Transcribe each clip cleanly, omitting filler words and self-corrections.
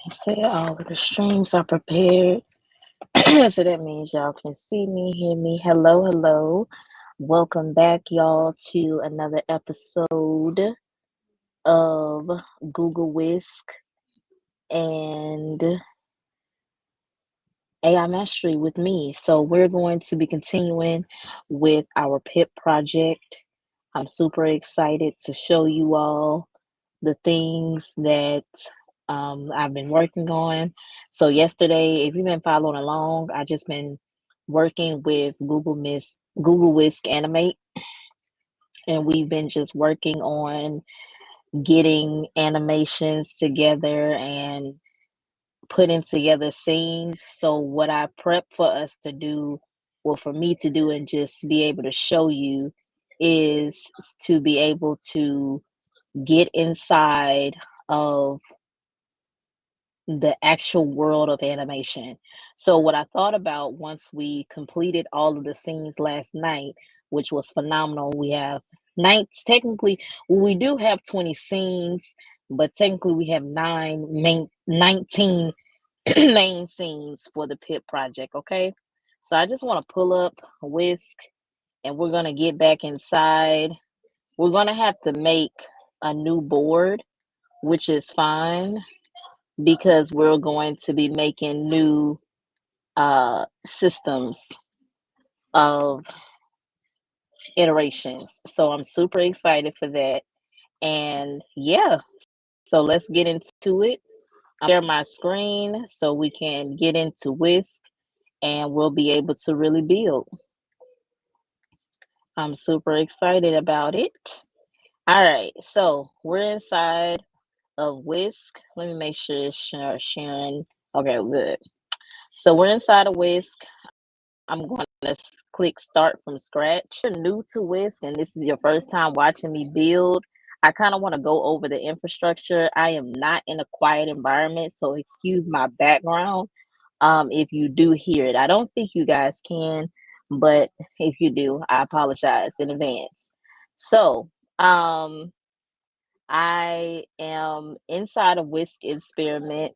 Say all of the streams are prepared. So that means y'all can see me, hear me. Hello, hello. Welcome back, y'all, to another episode of Google Whisk and AI Mastery with me. So we're going to be continuing with our PIP project. I'm super excited to show you all the things that I've been working on. So yesterday, if you've been following along, I just been working with Google Whisk Animate, and we've been just working on getting animations together and putting together scenes. So what I prep for us to do, well, for me to do and just be able to show you is to be able to get inside of the actual world of animation. So what I thought about once we completed all of the scenes last night, which was phenomenal. We have nights technically, well, we do have 20 scenes, but technically we have 19 main scenes for the PIP project, okay? So I just want to pull up Whisk and we're going to get back inside. We're going to have to make a new board, which is fine because we're going to be making new systems of iterations. So I'm super excited for that. And yeah, so let's get into it. I'll share my screen so we can get into Whisk and we'll be able to really build. I'm super excited about it. All right, so we're inside of Whisk. Let me make sure it's sharing. Okay, good. So we're inside of Whisk. I'm going to click start from scratch. If you're new to Whisk and this is your first time watching me build, I kind of want to go over the infrastructure. I am not in a quiet environment, so excuse my background if you do hear it. I don't think you guys can, but if you do, I apologize in advance. So I am inside of Whisk Experiment.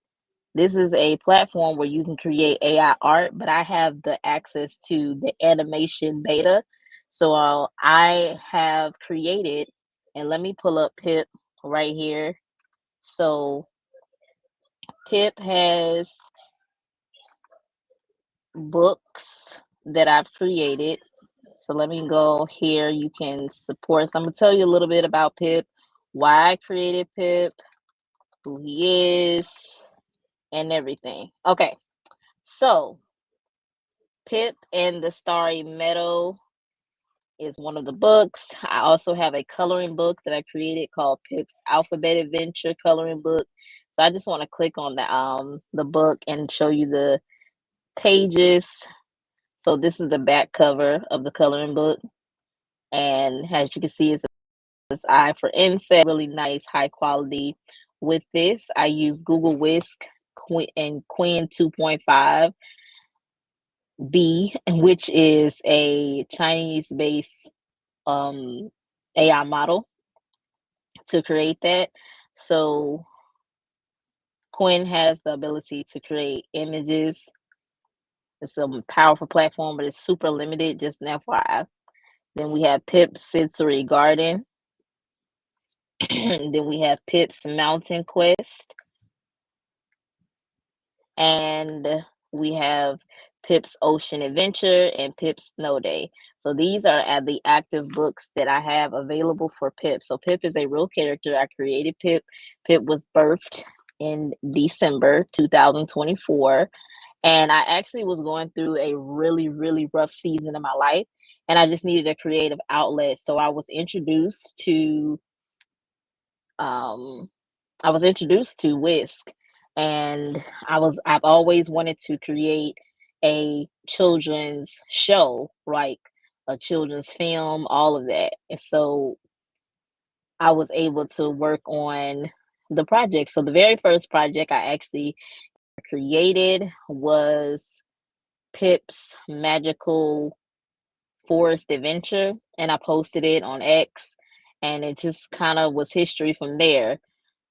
This is a platform where you can create AI art, but I have the access to the animation beta. So I have created, and let me pull up Pip right here. So Pip has books that I've created. So let me go here. You can support. So I'm going to tell you a little bit about Pip, why I created Pip, who he is, and everything. Okay. So Pip and the Starry Meadow is one of the books. I also have a coloring book that I created called Pip's Alphabet Adventure coloring book. So I just want to click on the book and show you the pages. So this is the back cover of the coloring book. And as you can see, it's I for insect, really nice, high quality. With this, I use Google Whisk and Quinn 2.5. B, which is a Chinese-based AI model to create that. So Quinn has the ability to create images. It's a powerful platform, but it's super limited, just an FYI. Then we have Pip's Sensory Garden. Then we have Pip's Mountain Quest. And we have Pip's Ocean Adventure and Pip's Snow Day. So these are the active books that I have available for Pip. So Pip is a real character. I created Pip. Pip was birthed in December 2024. And I actually was going through a really, really rough season in my life. And I just needed a creative outlet. So I was introduced to Whisk, and I've always wanted to create a children's show, like a children's film, all of that. And so I was able to work on the project. So the very first project I actually created was Pip's Magical Forest Adventure, and I posted it on X, and it just kind of was history from there.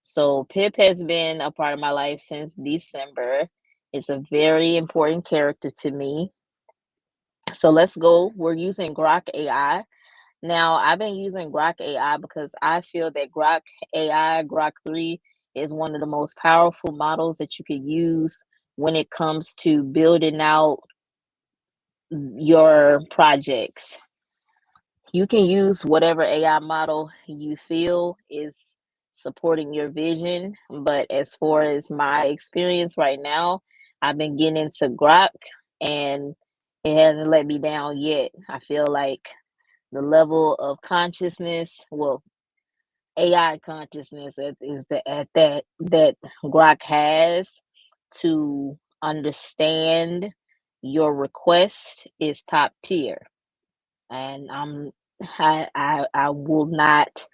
So Pip has been a part of my life since December. It's a very important character to me. So let's go. We're using Grok AI. Now, I've been using Grok AI because I feel that Grok AI, Grok 3, is one of the most powerful models that you could use when it comes to building out your projects. You can use whatever AI model you feel is supporting your vision, but as far as my experience right now, I've been getting into Grok and it hasn't let me down yet. I feel like the level of consciousness, well, AI consciousness is the at that Grok has to understand your request is top tier, and I will not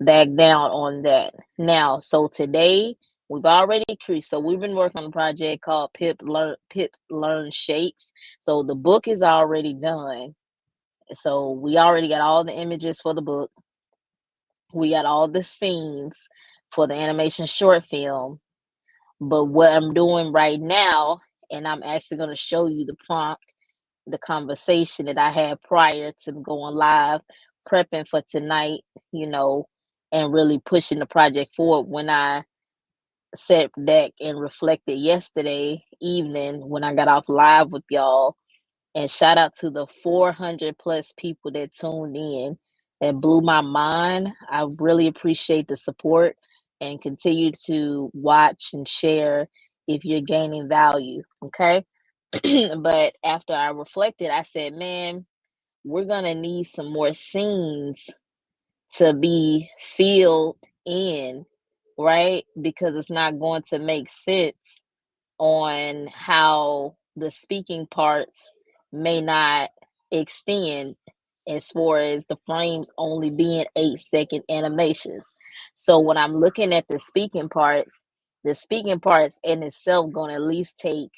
back down on that. Now, so today we've already creased. So we've been working on a project called Pip Learn Shapes. So the book is already done. So we already got all the images for the book. We got all the scenes for the animation short film. But what I'm doing right now, and I'm actually going to show you the prompt, the conversation that I had prior to going live, prepping for tonight, you know, and really pushing the project forward when I sat back and reflected yesterday evening when I got off live with y'all. And shout out to the 400 plus people that tuned in. That blew my mind. I really appreciate the support and continue to watch and share if you're gaining value. Okay. But after I reflected, I said, man, we're going to need some more scenes to be filled in, right? Because it's not going to make sense on how the speaking parts may not extend as far as the frames only being 8-second animations. So when I'm looking at the speaking parts in itself going to at least take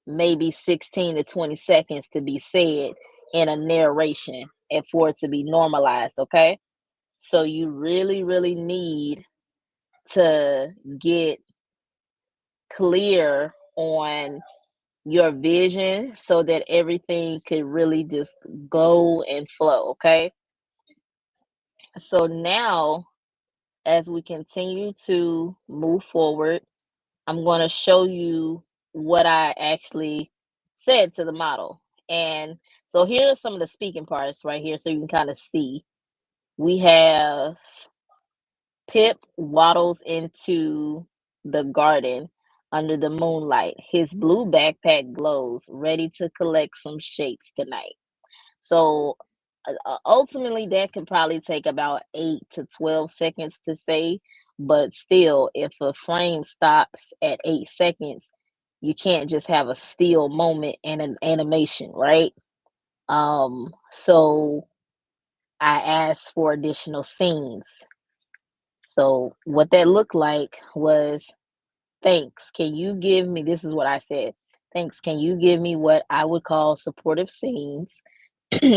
maybe 16 to 20 seconds to be said in a narration and for it to be normalized, okay? So you really, really need to get clear on your vision so that everything could really just go and flow, okay? So now, as we continue to move forward, I'm going to show you what I actually said to the model. And so here are some of the speaking parts right here so you can kind of see. We have Pip waddles into the garden under the moonlight. His blue backpack glows, ready to collect some shapes tonight. So ultimately, that could probably take about 8 to 12 seconds to say. But still, if a frame stops at 8 seconds, you can't just have a still moment and an animation, right? So I asked for additional scenes. So what that looked like was, thanks. Can you give me, this is what I said. Thanks. Can you give me what I would call supportive scenes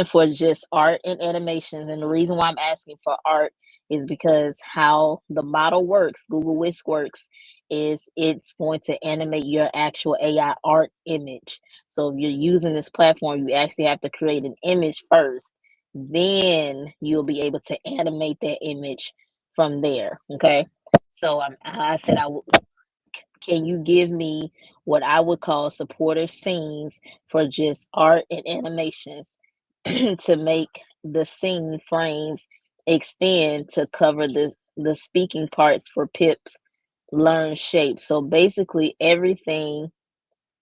for just art and animations? And the reason why I'm asking for art is because how the model works, Google Whisk works, is it's going to animate your actual AI art image. So if you're using this platform, you actually have to create an image first. Then you'll be able to animate that image from there. Okay. So I said can you give me what I would call supportive scenes for just art and animations to make the scene frames extend to cover the speaking parts for Pip's learn shape. So basically everything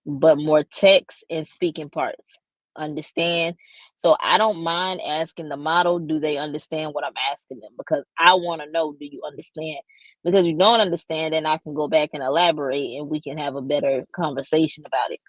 but more text and speaking parts. Understand? So I don't mind asking the model, do they understand what I'm asking them? Because I want to know, do you understand? Because if you don't understand, then I can go back and elaborate and we can have a better conversation about it.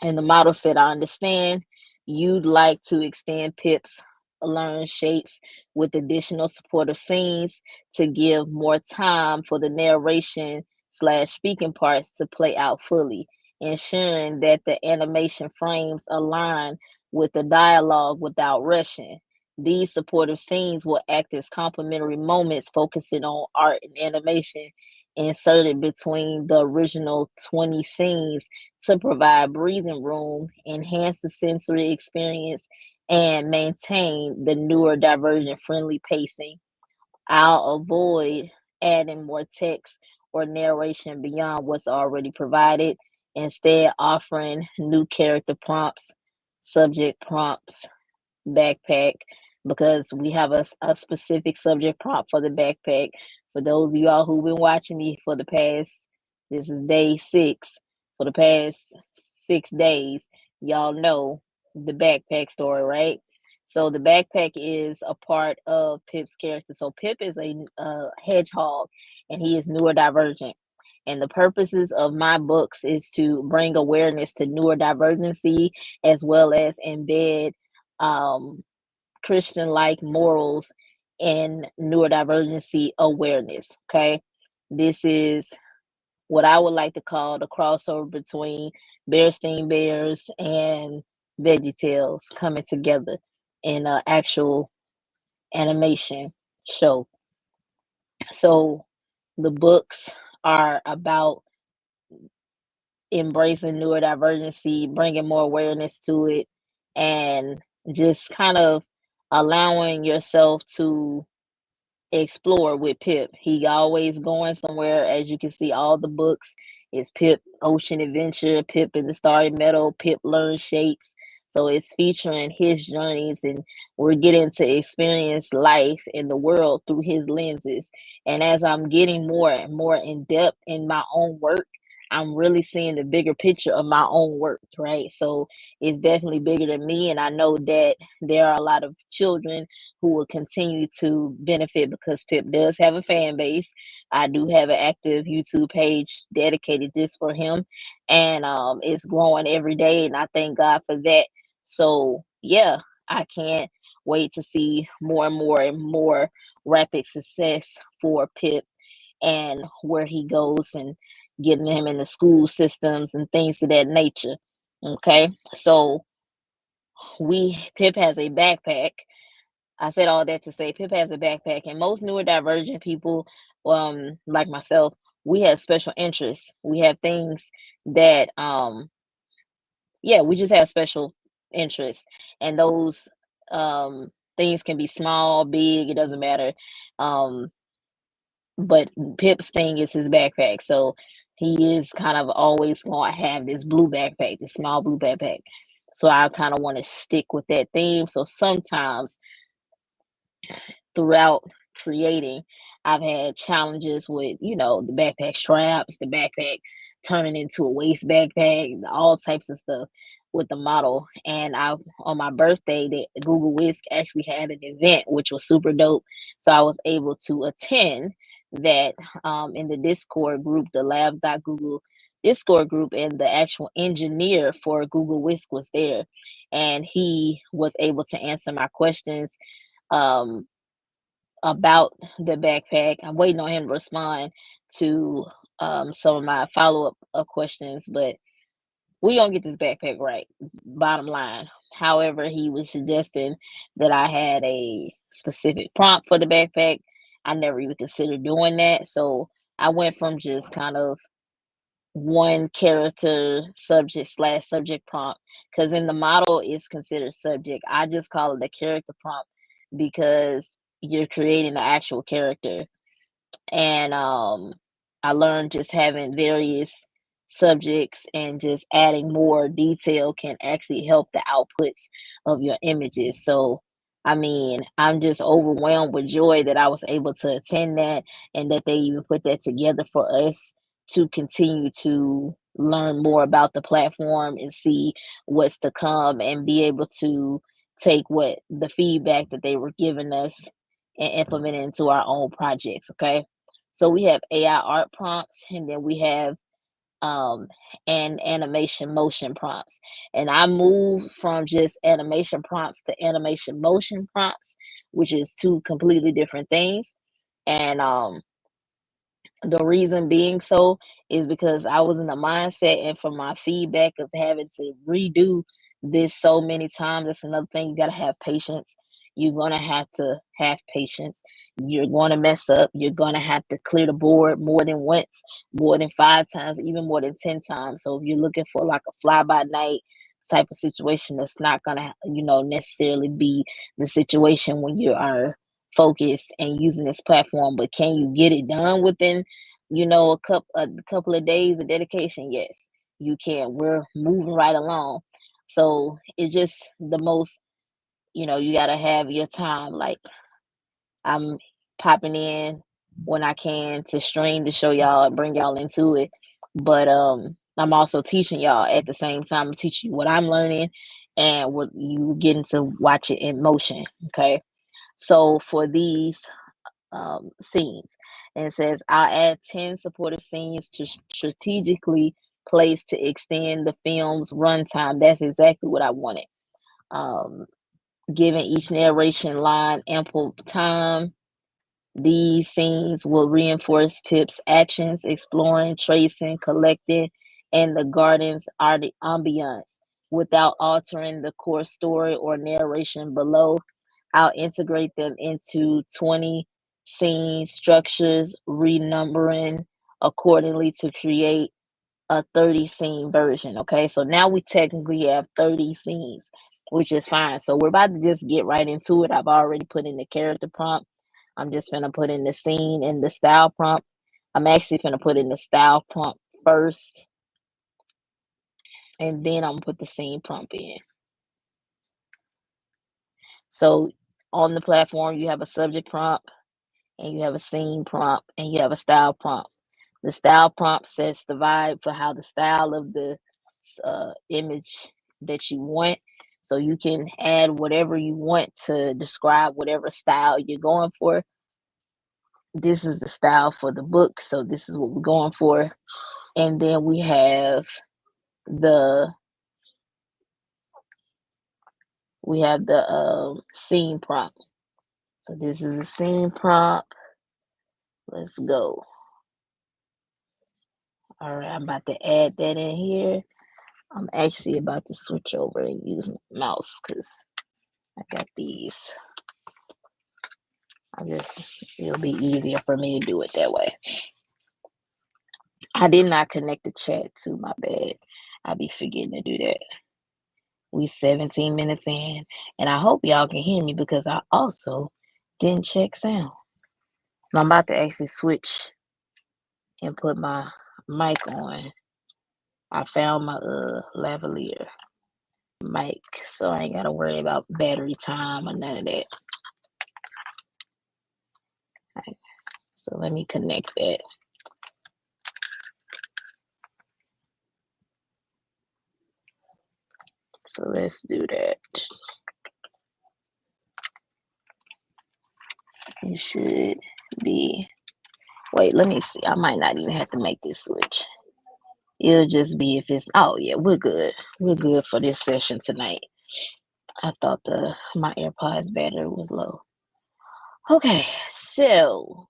And the model said, I understand you'd like to extend Pip's learn shapes with additional supportive scenes to give more time for the narration slash speaking parts to play out fully, ensuring that the animation frames align with the dialogue without rushing. These supportive scenes will act as complementary moments focusing on art and animation inserted between the original 20 scenes to provide breathing room, enhance the sensory experience, and maintain the newer divergent friendly pacing. I'll avoid adding more text or narration beyond what's already provided, instead offering new character prompts, subject prompts, backpack, because we have a specific subject prompt for the backpack. For those of y'all who've been watching me for the past, this is day 6, for the past 6 days, y'all know the backpack story, right? So the backpack is a part of Pip's character. So Pip is a hedgehog, and he is neurodivergent. And the purposes of my books is to bring awareness to neurodivergency, as well as embed um, Christian like morals and neurodivergency awareness. Okay. This is what I would like to call the crossover between Bearstein Bears and Veggie Tales coming together in an actual animation show. So the books are about embracing neurodivergency, bringing more awareness to it, and just kind of allowing yourself to explore with Pip. He always going somewhere. As you can see, all the books is Pip Ocean Adventure, Pip in the Starry Meadow, Pip Learn Shapes. So it's featuring his journeys, and we're getting to experience life in the world through his lenses. And as I'm getting more and more in depth in my own work, I'm really seeing the bigger picture of my own work, right? So it's definitely bigger than me. And I know that there are a lot of children who will continue to benefit because Pip does have a fan base. I do have an active YouTube page dedicated just for him, and it's growing every day, and I thank God for that. So yeah, I can't wait to see more and more and more rapid success for Pip and where he goes and getting him in the school systems and things of that nature. Okay, so we Pip has a backpack. I said all that to say Pip has a backpack, and most neurodivergent people, like myself, we have special interests. We have things that, yeah, we just have special interests, and those things can be small, big, it doesn't matter. Um, but Pip's thing is his backpack, so he is kind of always going to have this blue backpack, this small blue backpack. So I kind of want to stick with that theme. So sometimes throughout creating, I've had challenges with, the backpack straps, the backpack turning into a waist backpack, all types of stuff with the model. And on my birthday, the Google Whisk actually had an event, which was super dope. So I was able to attend that in the Discord group, the labs.google Discord group, and the actual engineer for Google Whisk was there. And he was able to answer my questions. Um, about the backpack. I'm waiting on him to respond to some of my follow up questions, but we gonna get this backpack right. Bottom line. However, he was suggesting that I had a specific prompt for the backpack. I never even considered doing that, so I went from just kind of one character subject slash subject prompt, because in the model it's considered subject. I just call it a character prompt because you're creating an actual character. And I learned just having various subjects and just adding more detail can actually help the outputs of your images. So I mean, I'm just overwhelmed with joy that I was able to attend that, and that they even put that together for us to continue to learn more about the platform and see what's to come, and be able to take what the feedback that they were giving us and implement it into our own projects. Okay, so we have AI art prompts, and then we have um and animation motion prompts. And I moved from just animation prompts to animation motion prompts, which is two completely different things. And the reason being so is because I was in the mindset, and from my feedback of having to redo this so many times, that's another thing. You got to have patience. You're gonna have to have patience. You're gonna mess up. You're gonna have to clear the board more than once, more than 5 times, even more than 10 times. So if you're looking for like a fly by night type of situation, that's not gonna, necessarily be the situation when you are focused and using this platform. But can you get it done within, a couple of days of dedication? Yes, you can. We're moving right along. So it's just the most, you gotta have your time. Like, I'm popping in when I can to stream to show y'all and bring y'all into it. But I'm also teaching y'all at the same time. I'm teaching you what I'm learning and what you getting to watch it in motion. Okay. So for these scenes, and it says I'll add 10 supportive scenes to strategically placed to extend the film's runtime. That's exactly what I wanted. Um, Giving each narration line ample time. These scenes will reinforce Pip's actions, exploring, tracing, collecting, and the garden's ambiance without altering the core story or narration below. I'll integrate them into 20 scene structures, renumbering accordingly to create a 30 scene version. Okay, so now we technically have 30 scenes, which is fine. So we're about to just get right into it. I've already put in the character prompt. I'm just gonna put in the scene and the style prompt. I'm actually gonna put in the style prompt first, and then I'm gonna put the scene prompt in. So on the platform, you have a subject prompt, and you have a scene prompt, and you have a style prompt. The style prompt sets the vibe for how the style of the image that you want. So you can add whatever you want to describe whatever style you're going for. This is the style for the book, so this is what we're going for. And then the we have the scene prompt. So this is a scene prompt. Let's go. All right, I'm about to add that in here. I'm actually about to switch over and use my mouse because I got these. It'll be easier for me to do it that way. I did not connect the chat to my bed. I'll be forgetting to do that. We 17 minutes in, and I hope y'all can hear me because I also didn't check sound. I'm about to actually switch and put my mic on. I found my lavalier mic, so I ain't gotta worry about battery time or none of that. Right, so let me connect that. So let's do that. It should be. Wait, let me see. I might not even have to make this switch. It'll just be if it's. Oh yeah, we're good. We're good for this session tonight. I thought my AirPods battery was low. Okay, so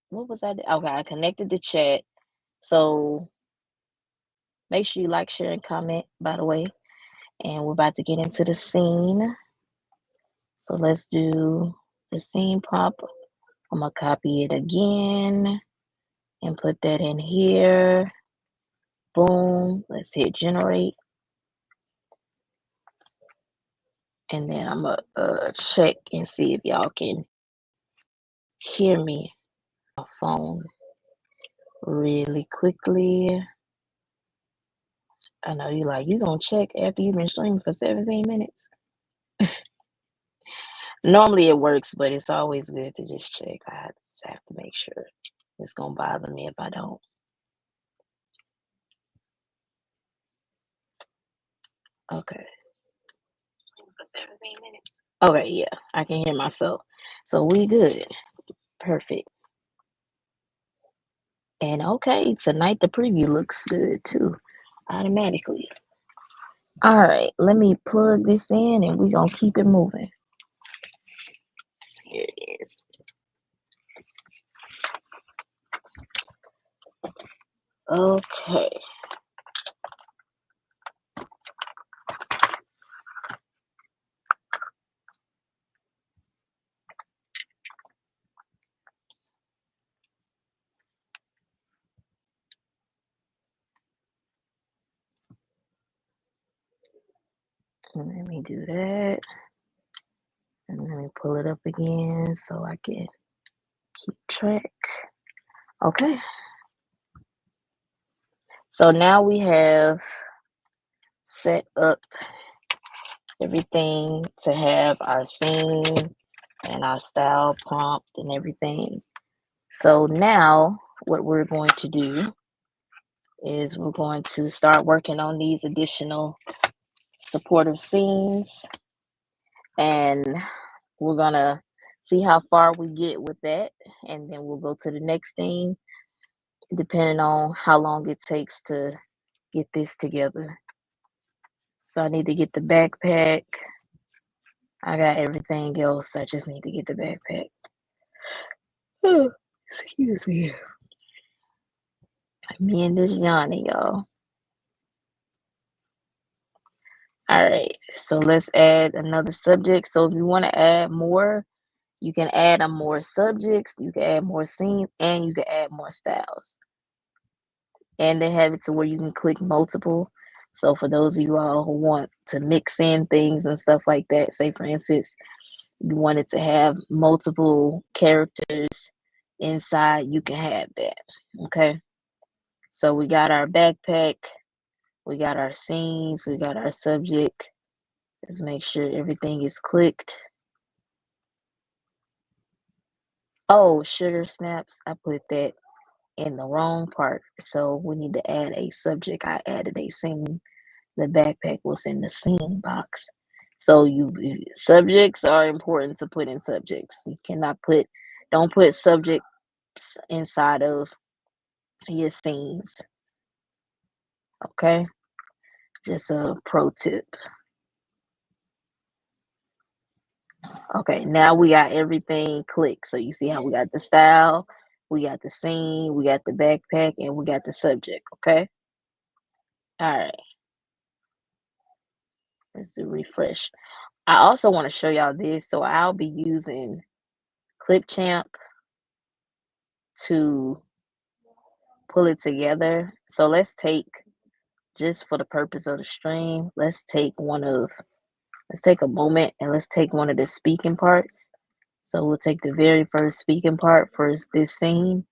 what was I? Okay, I connected the chat. So make sure you like, share, and comment. By the way, and we're about to get into the scene. So let's do the scene prompt. I'm gonna copy it again and put that in here. Boom. Let's hit generate. And then I'm going to check and see if y'all can hear me on my phone really quickly. I know you going to check after you've been streaming for 17 minutes. Normally it works, but it's always good to just check. I just have to make sure. It's going to bother me if I don't. Okay. For 17 minutes. Okay, yeah, I can hear myself. So we good. Perfect. And okay, tonight the preview looks good too, automatically. All right, let me plug this in and we're going to keep it moving. Here it is. Okay. Let me do that. And let me pull it up again so I can keep track. Okay. So now we have set up everything to have our scene and our style prompt and everything. So now what we're going to do is we're going to start working on these additional supportive scenes, and we're gonna see how far we get with that, and then we'll go to the next thing depending on how long it takes to get this together. So I need to get the backpack. I got everything else. I just need to get the backpack. Oh, excuse me. Me and this Yanni, y'all. All right. So let's add another subject. So if you want to add more, you can add more subjects, you can add more scenes, and you can add more styles. And they have it to where you can click multiple. So for those of you all who want to mix in things and stuff like that, say for instance, you wanted to have multiple characters inside, you can have that. Okay. So we got our backpack, we got our scenes, we got our subject. Let's make sure everything is clicked. Oh, sugar snaps. I put that in the wrong part. So we need to add a subject. I added a scene. The backpack was in the scene box. So subjects are important to put in subjects. You cannot put don't put subjects inside of your scenes. Okay? Just a pro tip. Okay, now we got everything clicked. So you see how we got the style, we got the scene, we got the backpack, and we got the subject. Okay? All right. Let's do refresh. I also want to show y'all this. So I'll be using Clipchamp to pull it together. So let's take, just for the purpose of the stream, let's take a moment and let's take one of the speaking parts. So we'll take the very first speaking part for this scene,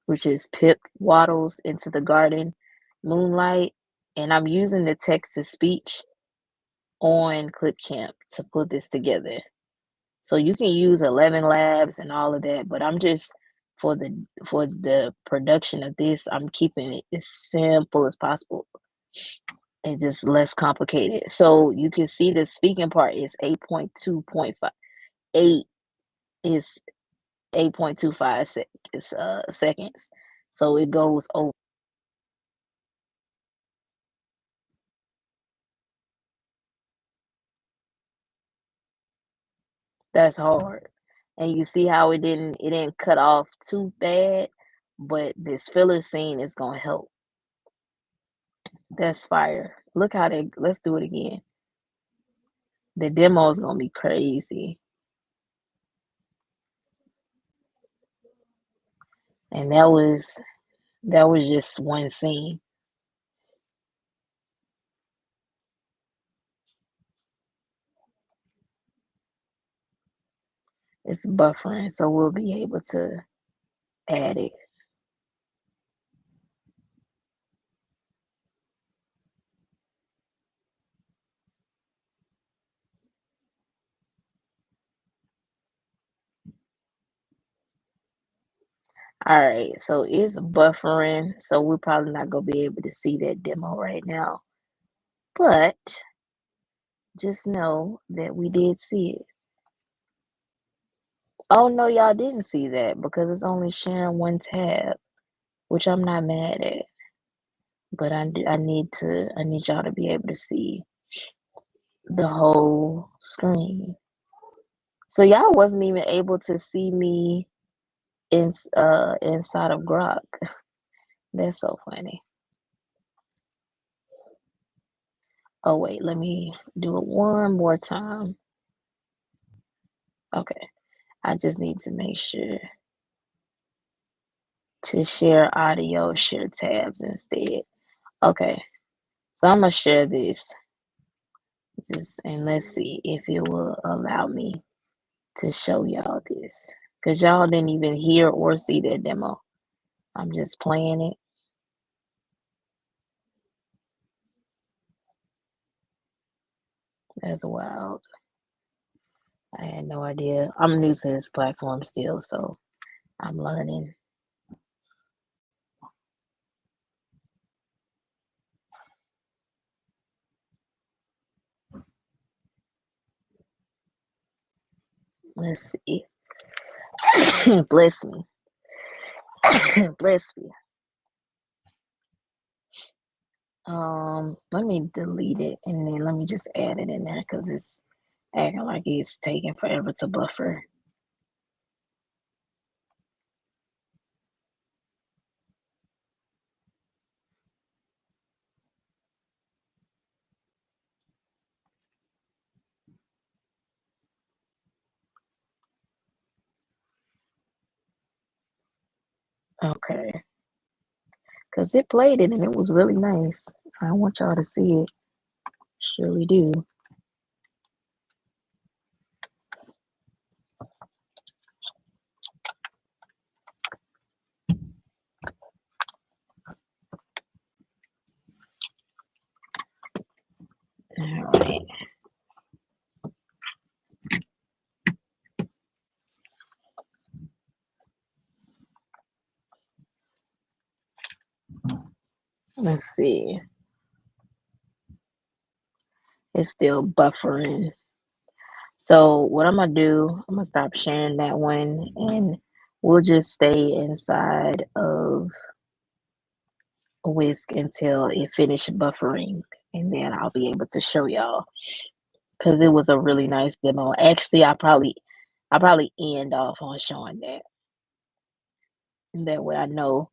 which is Pip waddles into the garden, moonlight. And I'm using the text to speech on Clipchamp to put this together. So you can use 11 Labs and all of that, but I'm just for the production of this, I'm keeping it as simple as possible and just less complicated. So you can see the speaking part is 8.2.5. 8 is 8.25 seconds. So it goes over. That's hard. And you see how it didn't cut off too bad, but this filler scene is gonna help. That's fire. Look how they let's do it again. The demo is gonna be crazy. And that was just one scene. It's buffering, so we'll be able to add it. All right, so it's buffering, so we're probably not gonna be able to see that demo right now. But just know that we did see it. Oh no, y'all didn't see that because it's only sharing one tab, which I'm not mad at. But I need y'all to be able to see the whole screen. So y'all wasn't even able to see me inside of Grok. That's so funny. Oh wait, let me do it one more time. Okay. I just need to make sure to share audio, share tabs instead. Okay. So I'm gonna share this. Just and let's see if it will allow me to show y'all this. Cause y'all didn't even hear or see that demo. I'm just playing it. That's wild. I had no idea. I'm new to this platform still, so I'm learning. Let's see. Bless me. Bless me. Let me delete it and then let me just add it in there because it's acting like it's taking forever to buffer. Okay. Because it played it and it was really nice. I want y'all to see it. Surely do. All right. Let's see. It's still buffering. So what I'm gonna do, I'm gonna stop sharing that one and we'll just stay inside of Whisk until it finished buffering and then I'll be able to show y'all because it was a really nice demo. Actually, I probably end off on showing that. And that way I know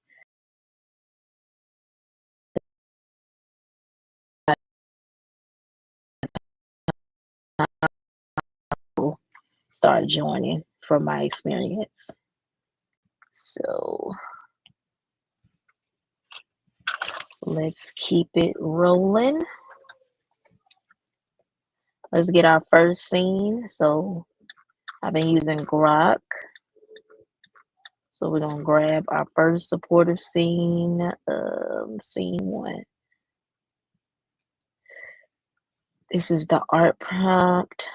people start joining from my experience. So let's keep it rolling. Let's get our first scene. So I've been using Grok. So we're gonna grab our first supportive scene, scene one. This is the art prompt.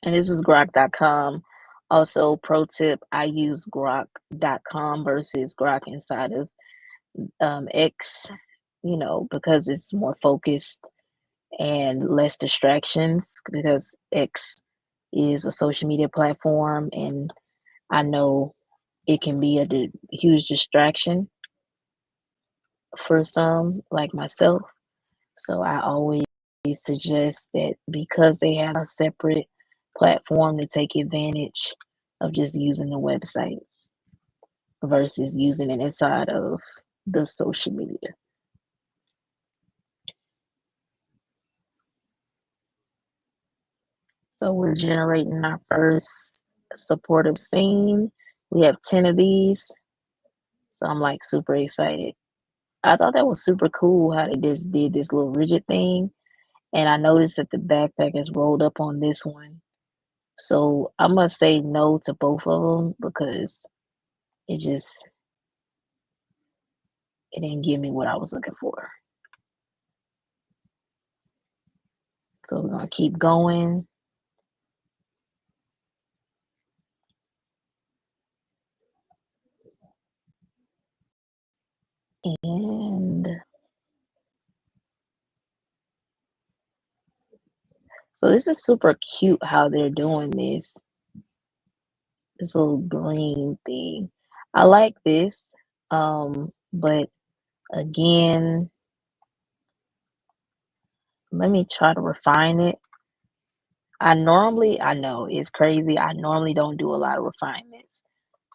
And this is grok.com. Also, pro tip, I use grok.com versus Grok inside of X, because it's more focused and less distractions because X is a social media platform and I know it can be a huge distraction for some like myself. So I always suggest that because they have a separate platform to take advantage of just using the website versus using it inside of the social media. So we're generating our first supportive scene. We have 10 of these. So I'm like super excited. I thought that was super cool how they just did this little rigid thing. And I noticed that the backpack is rolled up on this one. So I must say no to both of them because it just it didn't give me what I was looking for. So we're gonna keep going. And so this is super cute how they're doing this little green thing. I like this. But again, let me try to refine it. I know it's crazy. I normally don't do a lot of refinements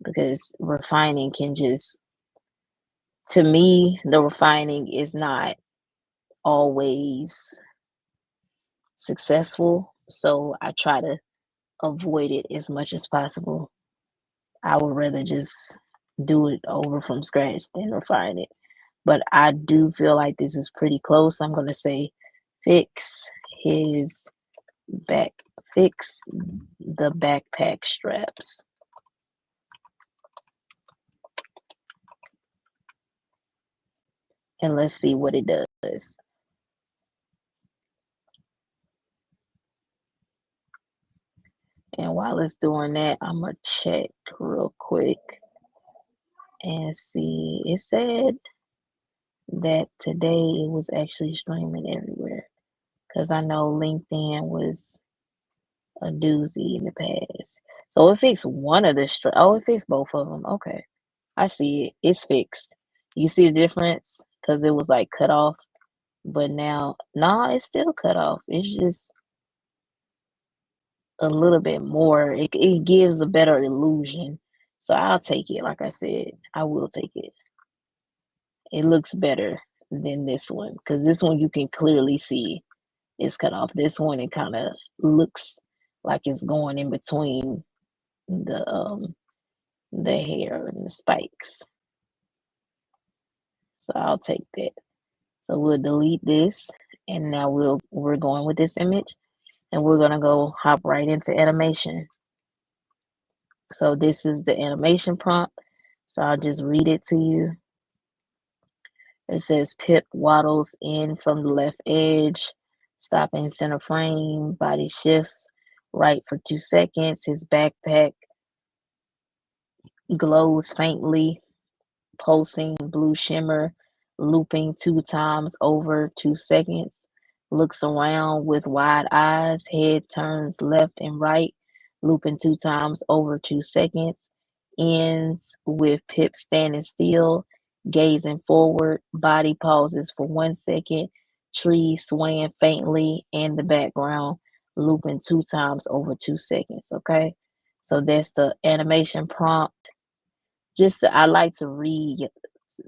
because refining can just, to me, the refining is not always successful. So I try to avoid it as much as possible. I would rather just do it over from scratch than refine it. But I do feel like this is pretty close. I'm gonna say fix his back fix the backpack straps. And let's see what it does. And while it's doing that, I'm gonna check real quick and see. It said that today it was actually streaming everywhere because I know LinkedIn was a doozy in the past. So it fixed one of the oh, it fixed both of them. Okay, I see it. It's fixed. You see the difference? Because it was like cut off, but now, nah, it's still cut off. It's just a little bit more. It gives a better illusion. So I'll take it. Like I said, I will take it. It looks better than this one because this one you can clearly see it's cut off. This one it kind of looks like it's going in between the um the hair and the spikes. So I'll take that. So we'll delete this and now we're going with this image and we're gonna go hop right into animation. So this is the animation prompt. So I'll just read it to you. It says Pip waddles in from the left edge, stopping center frame, body shifts right for 2 seconds. His backpack glows faintly, pulsing blue shimmer, looping 2 times over 2 seconds. Looks around with wide eyes, head turns left and right, looping 2 times over 2 seconds. Ends with Pip standing still, gazing forward, body pauses for 1 second, tree swaying faintly in the background, looping 2 times over 2 seconds. Okay, so that's the animation prompt. Just I like to read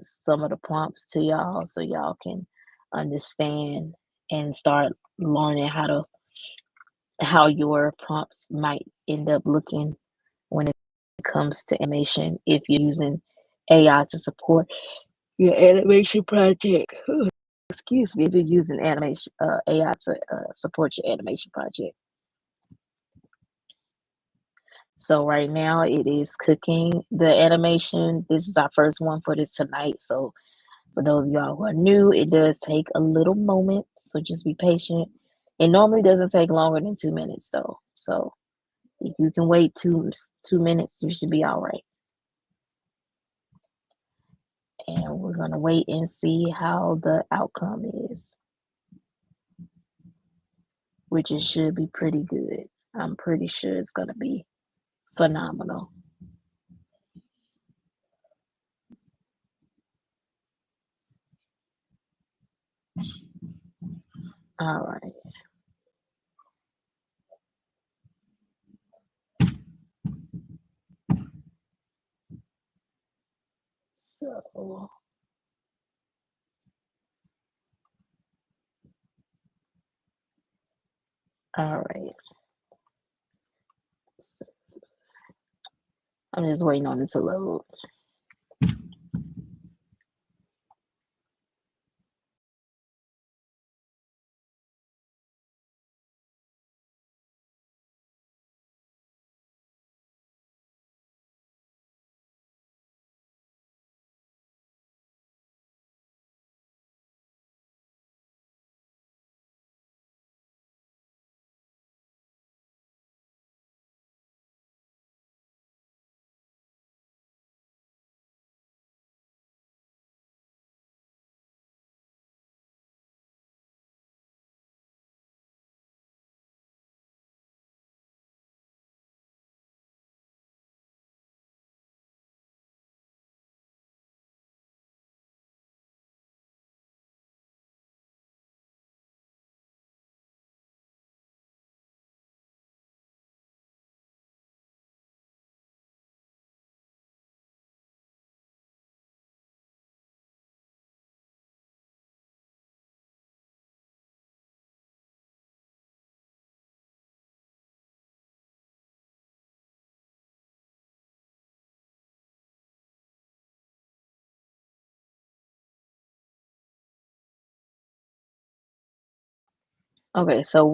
some of the prompts to y'all so y'all can understand and start learning how your prompts might end up looking when it comes to animation if you're using AI to support your animation project. Excuse me, if you're using animation AI to support your animation project. So right now it is cooking the animation. This is our first one for this tonight. So for those of y'all who are new, it does take a little moment, so just be patient. It normally doesn't take longer than 2 minutes though. So if you can wait 2 minutes, you should be all right. And we're gonna wait and see how the outcome is, which it should be pretty good. I'm pretty sure it's gonna be phenomenal. All right. So, all right. So, I'm just waiting on it to load. Okay, so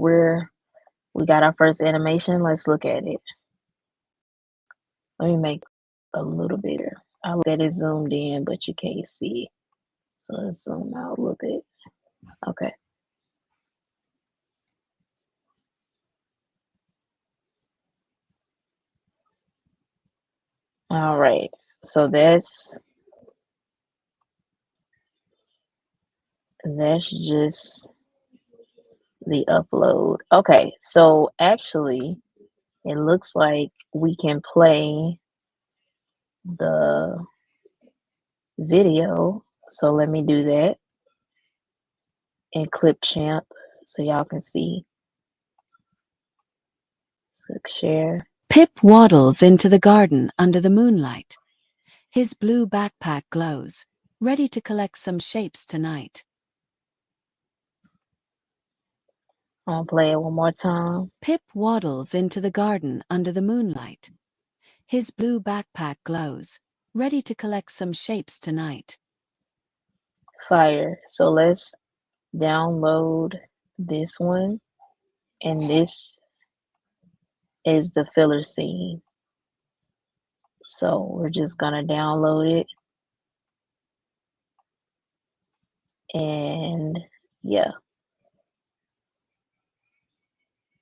we got our first animation. Let's look at it. Let me make a little bigger. I look at it zoomed in, but you can't see. So let's zoom out a little bit. Okay. All right. So that's just the upload. Okay. So actually, it looks like we can play the video. So let me do that in Clipchamp so y'all can see. Click share. Pip waddles into the garden under the moonlight. His blue backpack glows, ready to collect some shapes tonight. I'll play it one more time. Pip waddles into the garden under the moonlight. His blue backpack glows, ready to collect some shapes tonight. Fire. So let's download this one, and this is the filler scene. So we're just gonna download it, and yeah.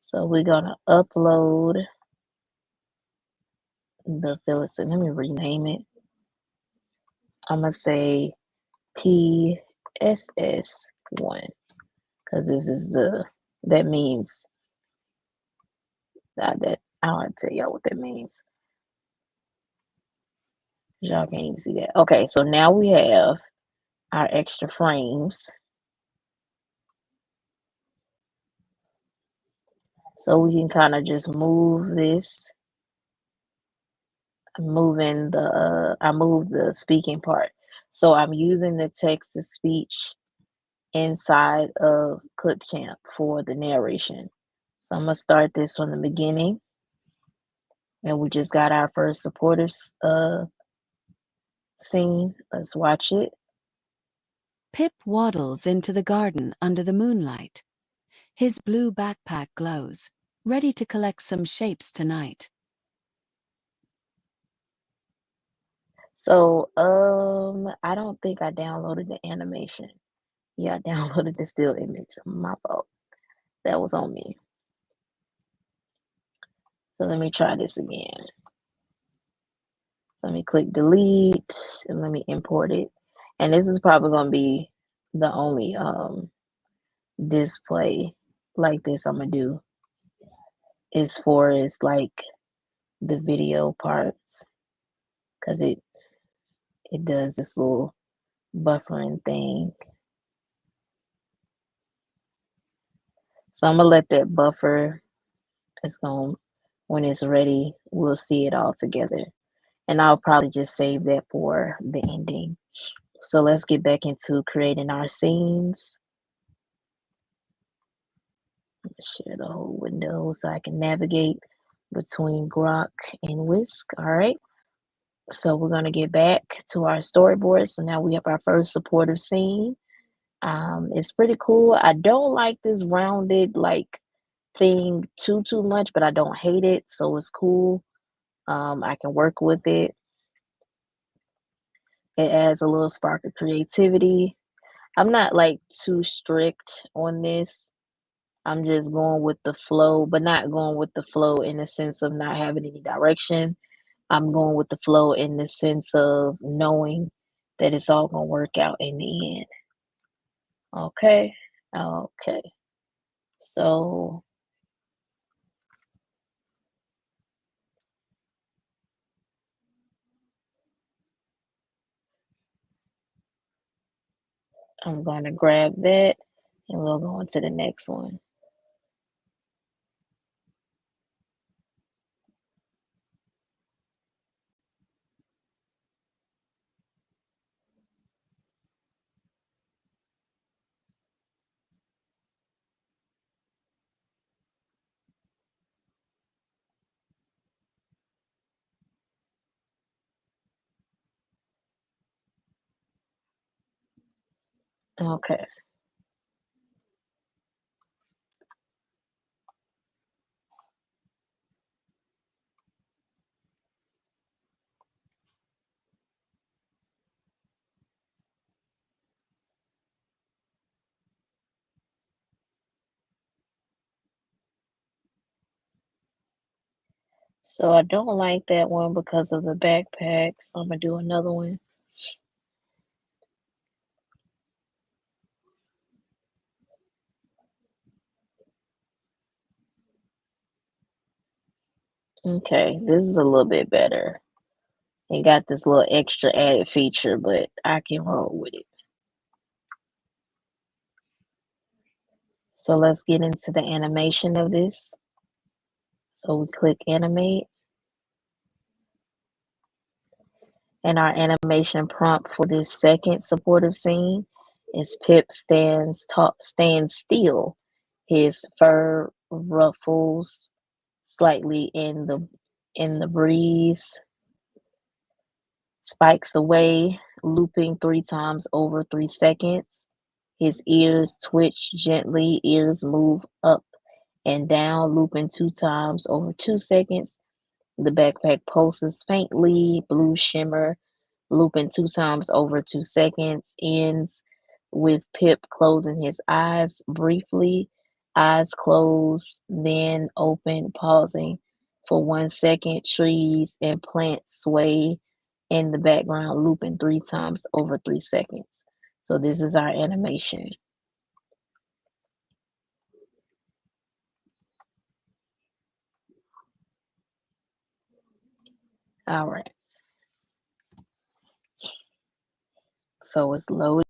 So we're gonna upload the filler scene. Let me rename it. I'm gonna say PSS1 because this is that means that I'll tell y'all what that means. Y'all can't even see that. Okay, so now we have our extra frames. So we can kind of just move this. I'm moving I moved the speaking part. So I'm using the text to speech inside of Clipchamp for the narration. So I'm gonna start this from the beginning. And we just got our first supporters scene. Let's watch it. Pip waddles into the garden under the moonlight. His blue backpack glows, ready to collect some shapes tonight. So I don't think I downloaded the animation. Yeah, I downloaded the still image. My fault. That was on me. So let me try this again. So let me click delete and let me import it. And this is probably gonna be the only display like this I'm gonna do as far as like the video parts because it does this little buffering thing. So I'm gonna let that buffer. It's going when it's ready, we'll see it all together. And I'll probably just save that for the ending. So let's get back into creating our scenes. Share the whole window so I can navigate between Grok and Whisk. All right. So we're going to get back to our storyboard. So now we have our first supportive scene. It's pretty cool. I don't like this rounded like thing too much, but I don't hate it. So it's cool. I can work with it. It adds a little spark of creativity. I'm not like too strict on this. I'm just going with the flow, but not going with the flow in the sense of not having any direction. I'm going with the flow in the sense of knowing that it's all going to work out in the end. Okay. Okay. So I'm going to grab that and we'll go on to the next one. Okay. So I don't like that one because of the backpack, so I'm gonna do another one. Okay, this is a little bit better. It got this little extra added feature, but I can roll with it. So let's get into the animation of this. So we click animate, and our animation prompt for this second supportive scene is Pip stands still. His fur ruffles slightly in the breeze, spikes away, looping 3 times over 3 seconds. His ears twitch gently, ears move up and down, looping 2 times over 2 seconds. The backpack pulses faintly, blue shimmer, looping 2 times over 2 seconds, ends with Pip closing his eyes briefly, eyes closed, then open, pausing for 1 second. Trees and plants sway in the background, looping 3 times over 3 seconds. So this is our animation. All right. So it's loaded.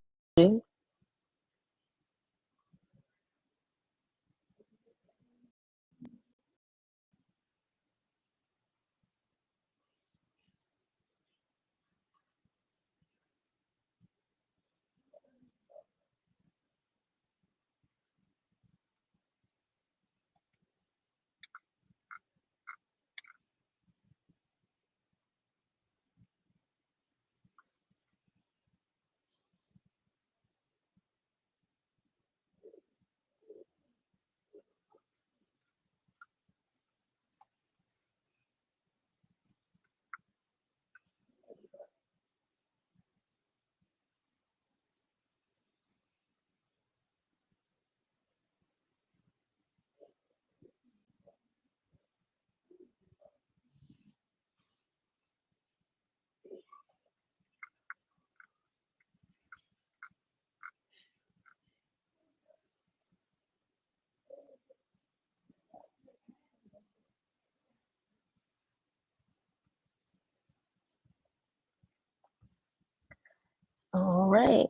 All right.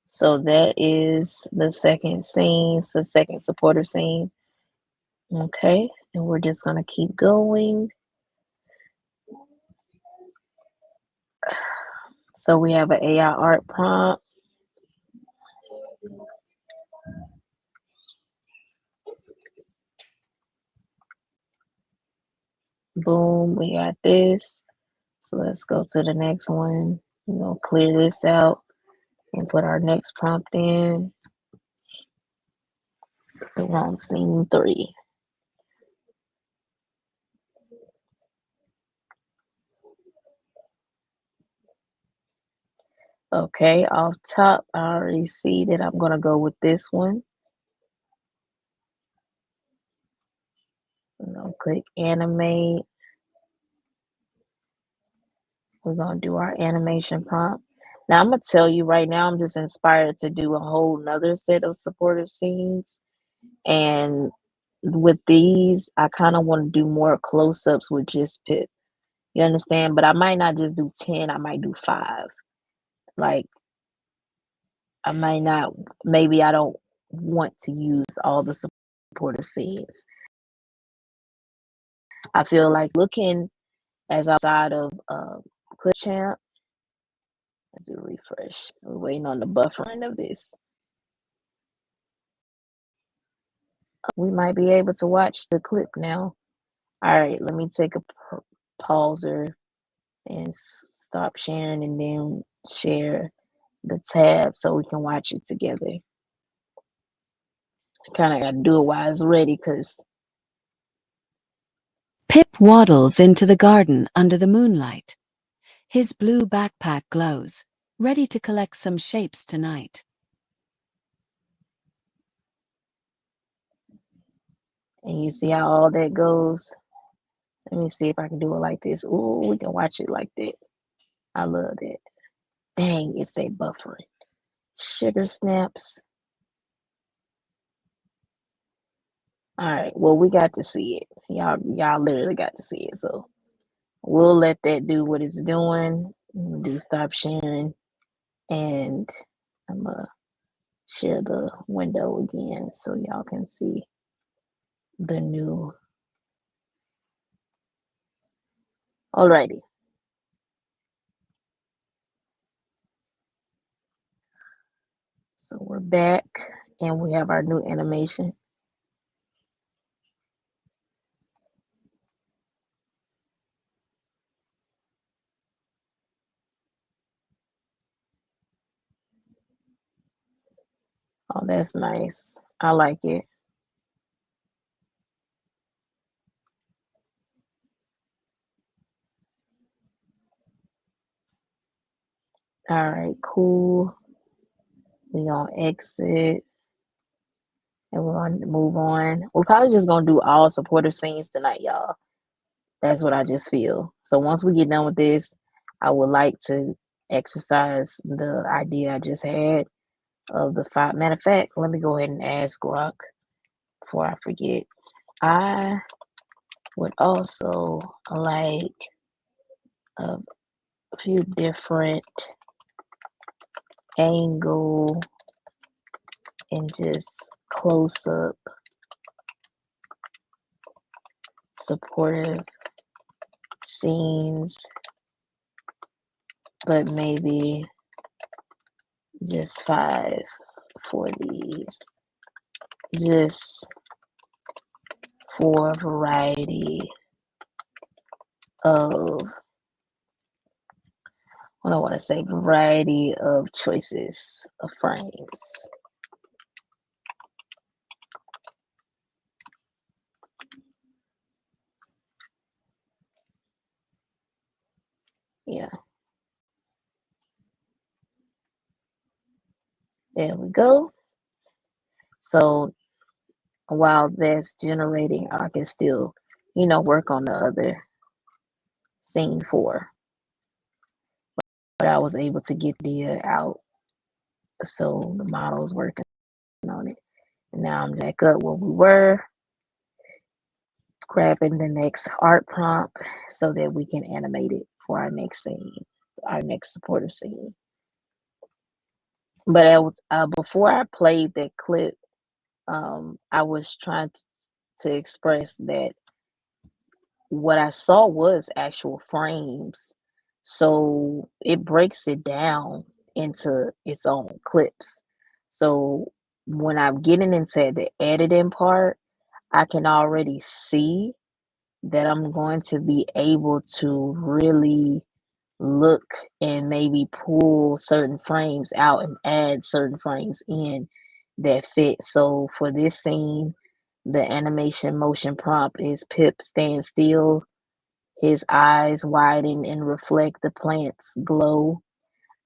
So that is the second scene, so second supportive scene. Okay, and we're just gonna keep going. So we have an AI art prompt. Boom, we got this. So let's go to the next one. We're gonna clear this out and put our next prompt in. So we're on scene 3. Okay, off top, I already see that I'm gonna go with this one. I'm gonna click animate. We're gonna do our animation prompt. Now I'm gonna tell you right now, I'm just inspired to do a whole nother set of supportive scenes. And with these, I kind of want to do more close-ups with just Pip. You understand? But I might not just do 10, I might do 5. Like I might not, maybe I don't want to use all the supportive scenes. I feel like looking as outside of Clip Champ, let's do a refresh. We're waiting on the buffering of this. We might be able to watch the clip now. All right, let me take a pauser and stop sharing and then share the tab so we can watch it together. I kind of got to do it while it's ready because Pip waddles into the garden under the moonlight. His blue backpack glows, ready to collect some shapes tonight. And you see how all that goes? Let me see if I can do it like this. Ooh, we can watch it like that. I love that. Dang, it's a buffering. Sugar snaps. All right. Well, we got to see it. Y'all literally got to see it. So we'll let that do what it's doing. Do stop sharing, and I'm gonna share the window again so y'all can see the new. Alrighty. So we're back, and we have our new animation. Oh, that's nice. I like it. All right, cool. We gonna exit, and we're gonna move on. We're probably just gonna do all supporter scenes tonight, y'all. That's what I just feel. So once we get done with this, I would like to exercise the idea I just had of the five. Matter of fact, let me go ahead and ask Grok before I forget. I would also like a few different angle and just close up supportive scenes, but maybe just five for these, just for variety of, what I want to say, variety of choices of frames. Yeah, there we go. So while that's generating, I can still, work on the other scene 4. But I was able to get the out, so the model's working on it. And now I'm back up where we were, grabbing the next art prompt so that we can animate it for our next scene, our next supporter scene. But I was before I played that clip, I was trying to express that what I saw was actual frames. So it breaks it down into its own clips. So when I'm getting into the editing part, I can already see that I'm going to be able to really look and maybe pull certain frames out and add certain frames in that fit. So for this scene, the animation motion prompt is Pip stand still. His eyes widen and reflect the plant's glow.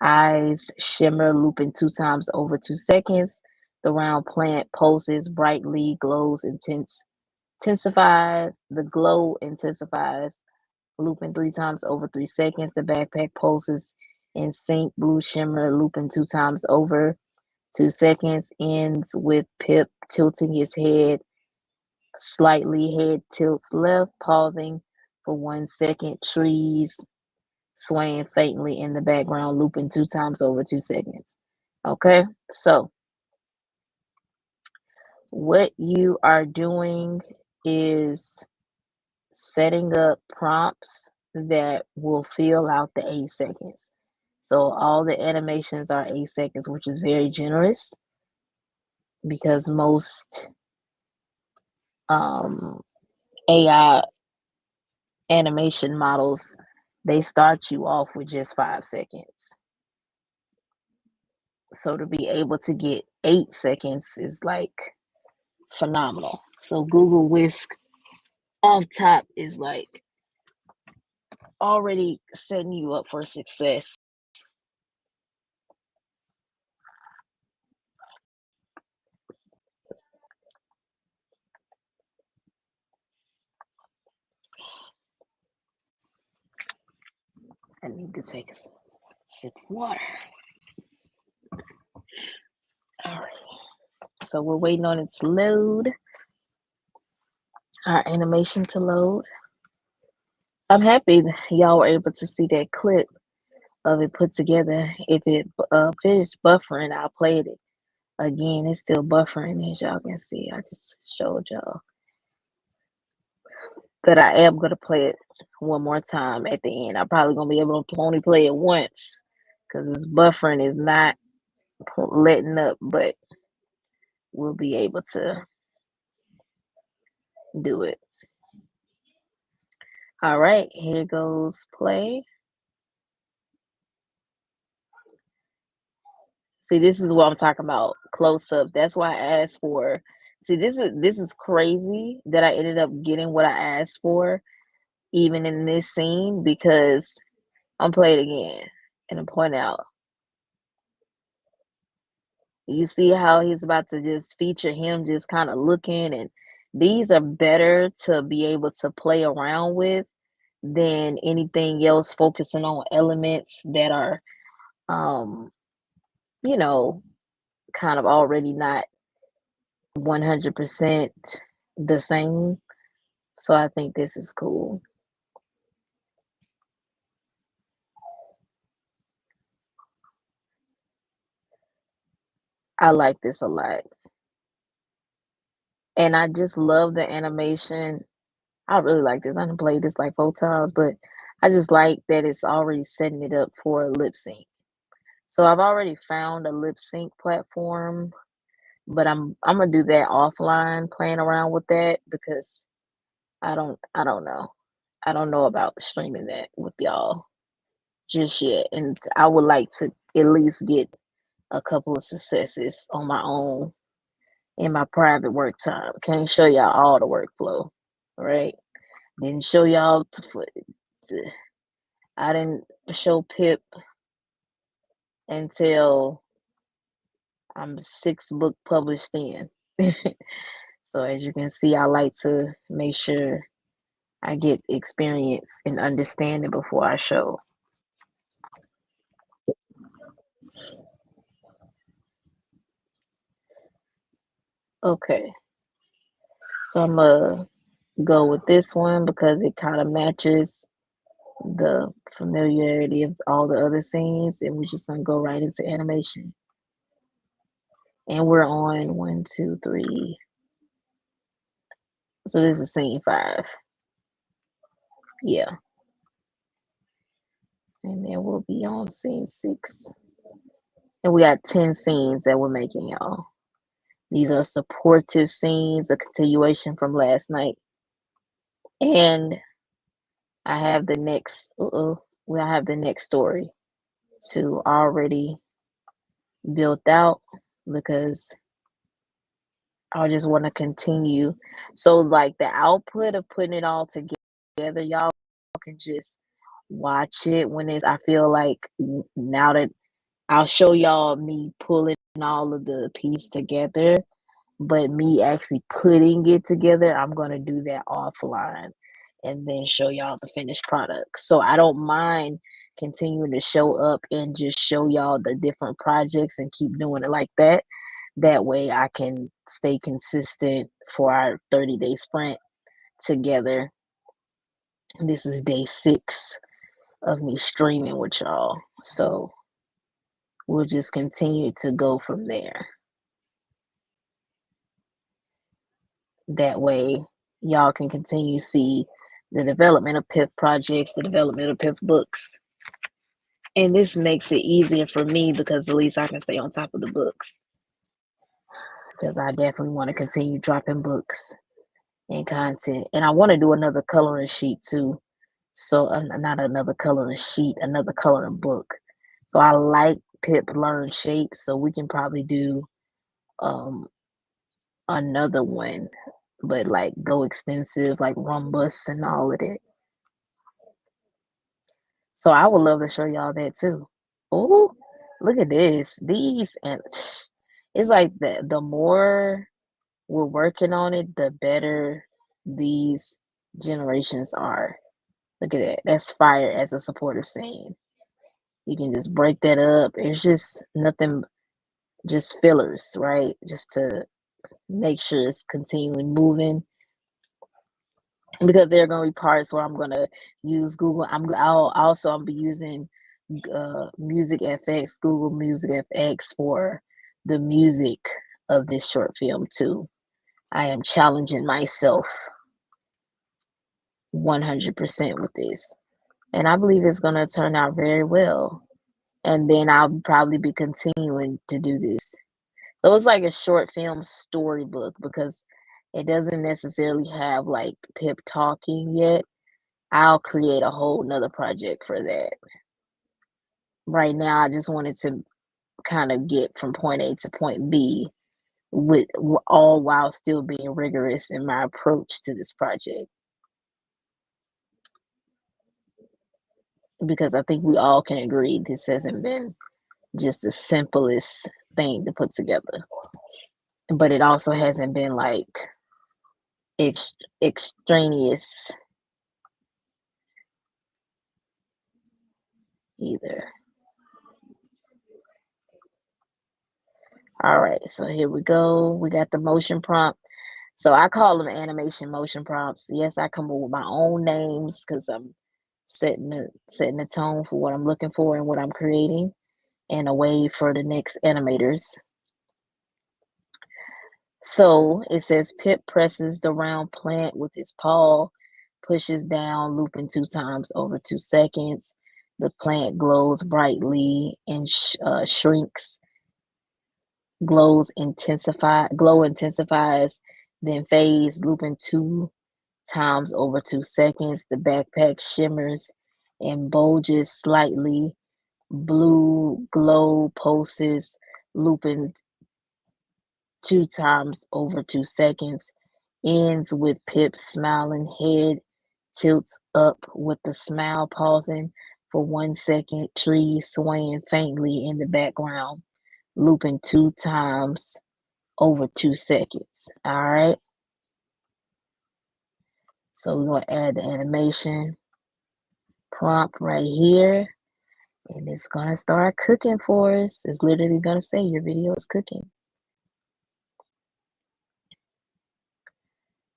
Eyes shimmer, looping 2 times over 2 seconds. The round plant pulses brightly, glows intensifies. The glow intensifies, looping 3 times over 3 seconds. The backpack pulses in sync, blue shimmer, looping 2 times over 2 seconds. Ends with Pip tilting his head slightly, head tilts left, pausing for 1 second. Trees swaying faintly in the background, looping 2 times over 2 seconds. Okay, so what you are doing is setting up prompts that will fill out the 8 seconds. So all the animations are 8 seconds, which is very generous because most AI animation models, they start you off with just 5 seconds. So to be able to get 8 seconds is like phenomenal. So Google Whisk off top is like already setting you up for success. I need to take a sip of water. All right. So we're waiting on it to load, our animation to load. I'm happy y'all were able to see that clip of it put together. If it finished buffering, I'll play it again. It's still buffering, as y'all can see. I just showed y'all that I am going to play it one more time at the end. I'm probably going to be able to only play it once because this buffering is not letting up, but we'll be able to do it. All right, here goes play. See, this is what I'm talking about, close-ups. That's why I asked for. See, this is crazy that I ended up getting what I asked for, even in this scene, because I'm playing it again and I'm pointing out. You see how he's about to just feature him just kind of looking, and these are better to be able to play around with than anything else, focusing on elements that are, um, you know, kind of already not 100% the same. So I think this is cool. I like this a lot. And I just love the animation. I really like this. I done played this like 4 times, but I just like that it's already setting it up for a lip sync. So I've already found a lip sync platform, but I'm gonna do that offline, playing around with that because I don't know. I don't know about streaming that with y'all just yet. And I would like to at least get a couple of successes on my own in my private work time. Can't show y'all all the workflow, right? Didn't show y'all I didn't show PIP until I'm 6 book published in. So as you can see, I like to make sure I get experience and understanding before I show. Okay, so I'm gonna go with this one because it kind of matches the familiarity of all the other scenes, and we're just gonna go right into animation. And we're on 1, 2, 3. So this is scene 5. Yeah. And then we'll be on scene 6. And we got 10 scenes that we're making, y'all. These are supportive scenes, a continuation from last night. And I have the next I have the next story to already built out because I just want to continue. So like the output of putting it all together, y'all can just watch it when it's I feel like now that I'll show y'all me pulling all of the pieces together, but me actually putting it together, I'm gonna do that offline and then show y'all the finished product. So I don't mind continuing to show up and just show y'all the different projects and keep doing it like that. That way I can stay consistent for our 30-day sprint together. This is day 6 of me streaming with y'all. So we'll just continue to go from there. That way, y'all can continue to see the development of PIP projects, the development of PIP books. And this makes it easier for me because at least I can stay on top of the books. Because I definitely want to continue dropping books and content. And I want to do another coloring sheet too. So, not another coloring sheet, another coloring book. So, I like PIP Learn Shape. So, we can probably do um, another one, but like go extensive, like Rumbus and all of that. So I would love to show y'all that too. Oh, look at this. These and it's like the more we're working on it, the better these generations are. Look at that. That's fire as a supportive scene. You can just break that up. It's just nothing, just fillers, right? Just to make sure it's continuing moving. Because there are going to be parts where I'm going to use Google. I'll be using Music FX, Google Music FX for the music of this short film too. I am challenging myself 100% with this, and I believe it's going to turn out very well. And then I'll probably be continuing to do this. So it's like a short film storybook because it doesn't necessarily have like Pip talking yet. I'll create a whole nother project for that. Right now, I just wanted to kind of get from point A to point B with all while still being rigorous in my approach to this project because I think we all can agree this hasn't been just the simplest thing to put together, but it also hasn't been like extraneous either. All right, so here we go. We got the motion prompt. So I call them animation motion prompts. Yes, I come up with my own names because I'm setting the tone for what I'm looking for and what I'm creating, and a way for the next animators. So it says Pip presses the round plant with his paw, pushes down, looping 2 times over 2 seconds. The plant glows brightly and shrinks. Glow intensifies, then fades, looping 2 times over 2 seconds. The backpack shimmers and bulges slightly. Blue glow pulses, looping 2 times over 2 seconds. Ends with Pip's smiling head tilts up with the smile pausing for 1 second. Trees swaying faintly in the background, looping 2 times over 2 seconds. All right. So we're going to add the animation prompt right here. And it's going to start cooking for us. It's literally going to say your video is cooking.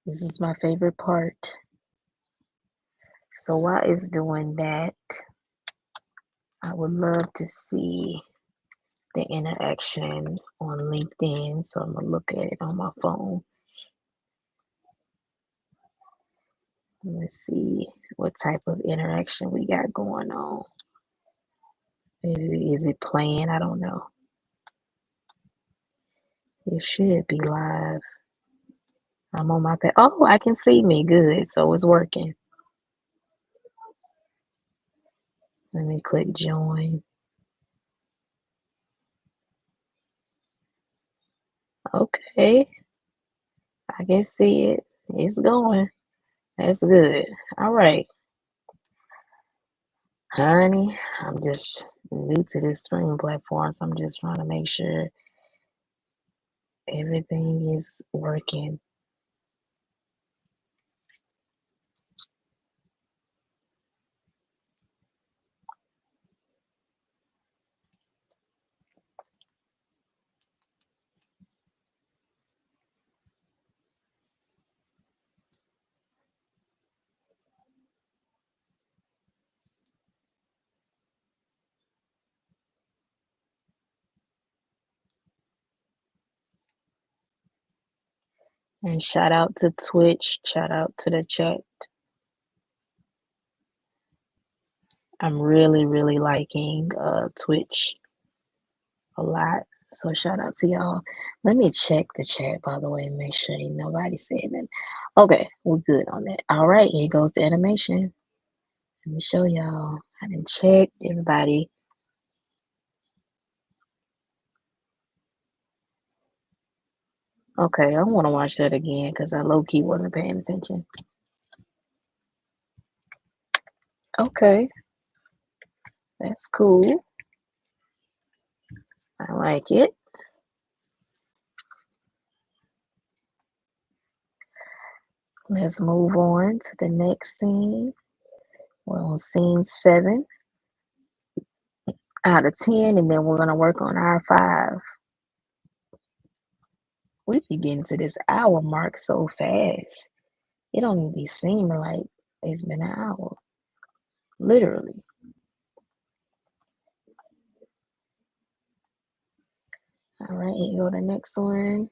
This is my favorite part. So while it's doing that, I would love to see the interaction on LinkedIn. So I'm going to look at it on my phone. Let's see what type of interaction we got going on. Maybe is it playing? I don't know. It should be live. I'm on my page. Oh, I can see me good. So it's working. Let me click join. Okay. I can see it. It's going. That's good. All right. Honey, I'm just new to this streaming platform, so I'm just trying to make sure everything is working. And shout out to Twitch. Shout out to the chat. I'm really, really liking Twitch a lot. So shout out to y'all. Let me check the chat, by the way, and make sure ain't nobody saying that. Okay, we're good on that. All right, here goes the animation. Let me show y'all. I didn't check everybody. Okay, I want to watch that again because I low-key wasn't paying attention. Okay. That's cool. I like it. Let's move on to the next scene. We're on scene 7 out of 10, and then we're going to work on our 5. We be getting to this hour mark so fast. It don't even be seeming like it's been an hour. Literally. All right, here go the next one.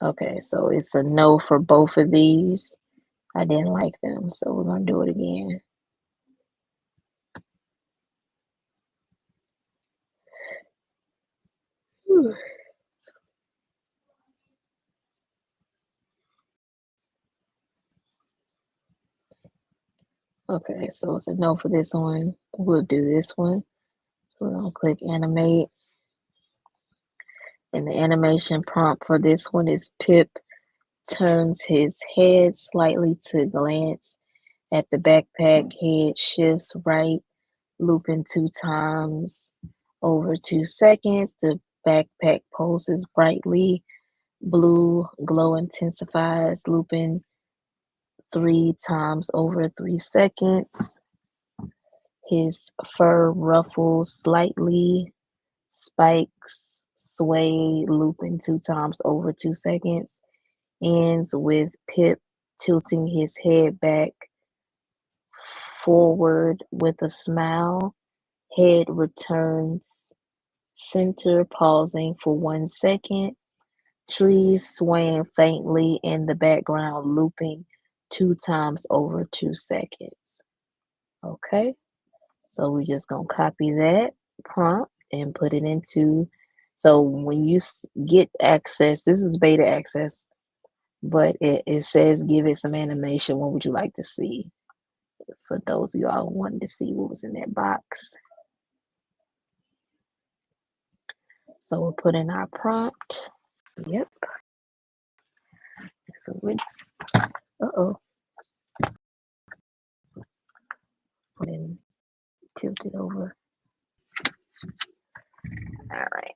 Okay, so it's a no for both of these. I didn't like them, so we're going to do it again. Whew. Okay, so it's a no for this one. We'll do this one. So we're going to click animate. And the animation prompt for this one is Pip turns his head slightly to glance at the backpack. Head shifts right, looping 2 times over 2 seconds. The backpack pulses brightly. Blue glow intensifies, looping 3 times over 3 seconds. His fur ruffles slightly. Spikes sway, looping 2 times over 2 seconds. Ends with Pip tilting his head back forward with a smile. Head returns center, pausing for 1 second. Trees swaying faintly in the background, looping 2 times over 2 seconds. Okay, so we're just going to copy that prompt and put it into. So when you get access, this is beta access, but it says give it some animation. What would you like to see? For those of y'all who wanted to see what was in that box. So we'll put in our prompt. Yep. So we uh-oh. Put in, tilt it over. All right.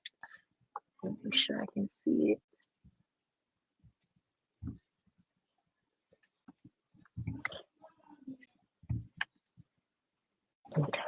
Make sure I can see it. Okay.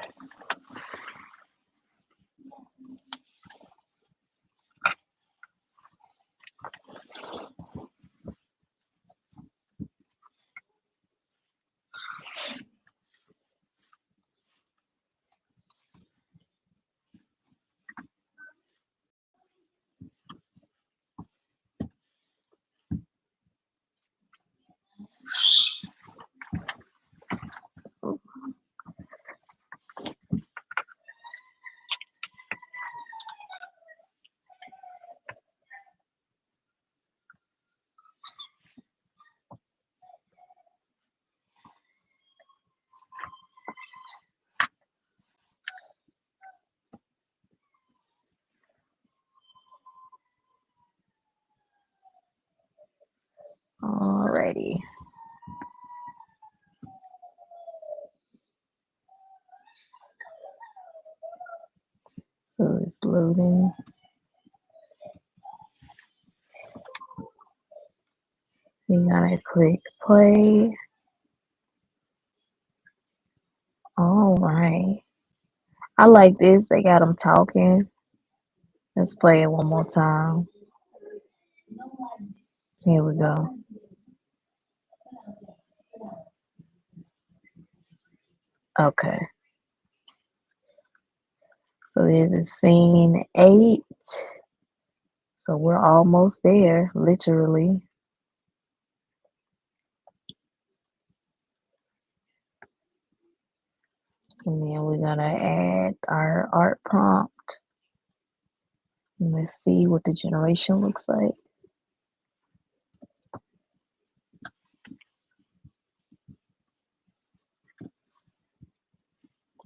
Alrighty. So it's loading. We gotta click play. All right. I like this. They got them talking. Let's play it one more time. Here we go. Okay. So this is scene 8. So we're almost there, literally. And then we're gonna add our art prompt. And let's see what the generation looks like.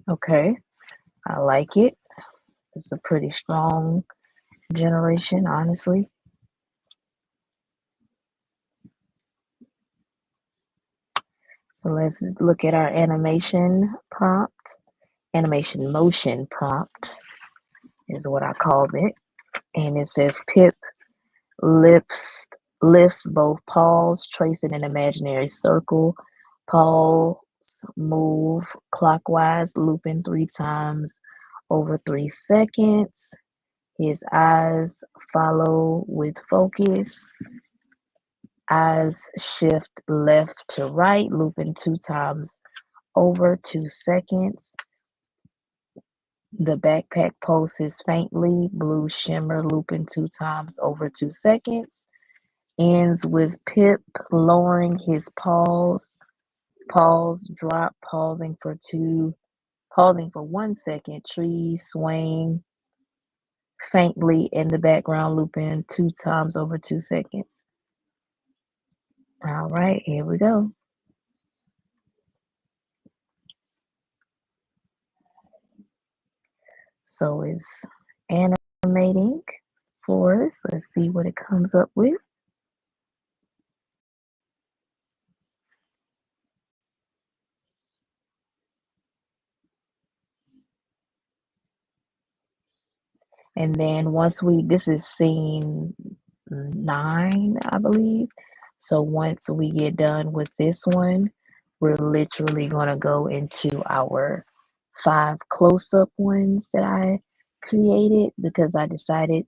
Okay, I like it. It's a pretty strong generation, honestly. So let's look at our animation prompt. Animation motion prompt is what I called it. And it says Pip lifts lifts both paws, tracing an imaginary circle. Paws move clockwise, looping 3 times over 3 seconds. His eyes follow with focus. Eyes shift left to right, looping 2 times over 2 seconds. The backpack pulses faintly, blue shimmer looping 2 times over 2 seconds. Ends with Pip lowering his paws. Paws drop, pausing for 1 second. Trees swaying faintly in the background, looping 2 times over 2 seconds. All right, here we go. So it's animating for us. Let's see what it comes up with. And then this is scene 9, I believe. So once we get done with this one, we're literally going to go into our 5 close-up ones that I created because I decided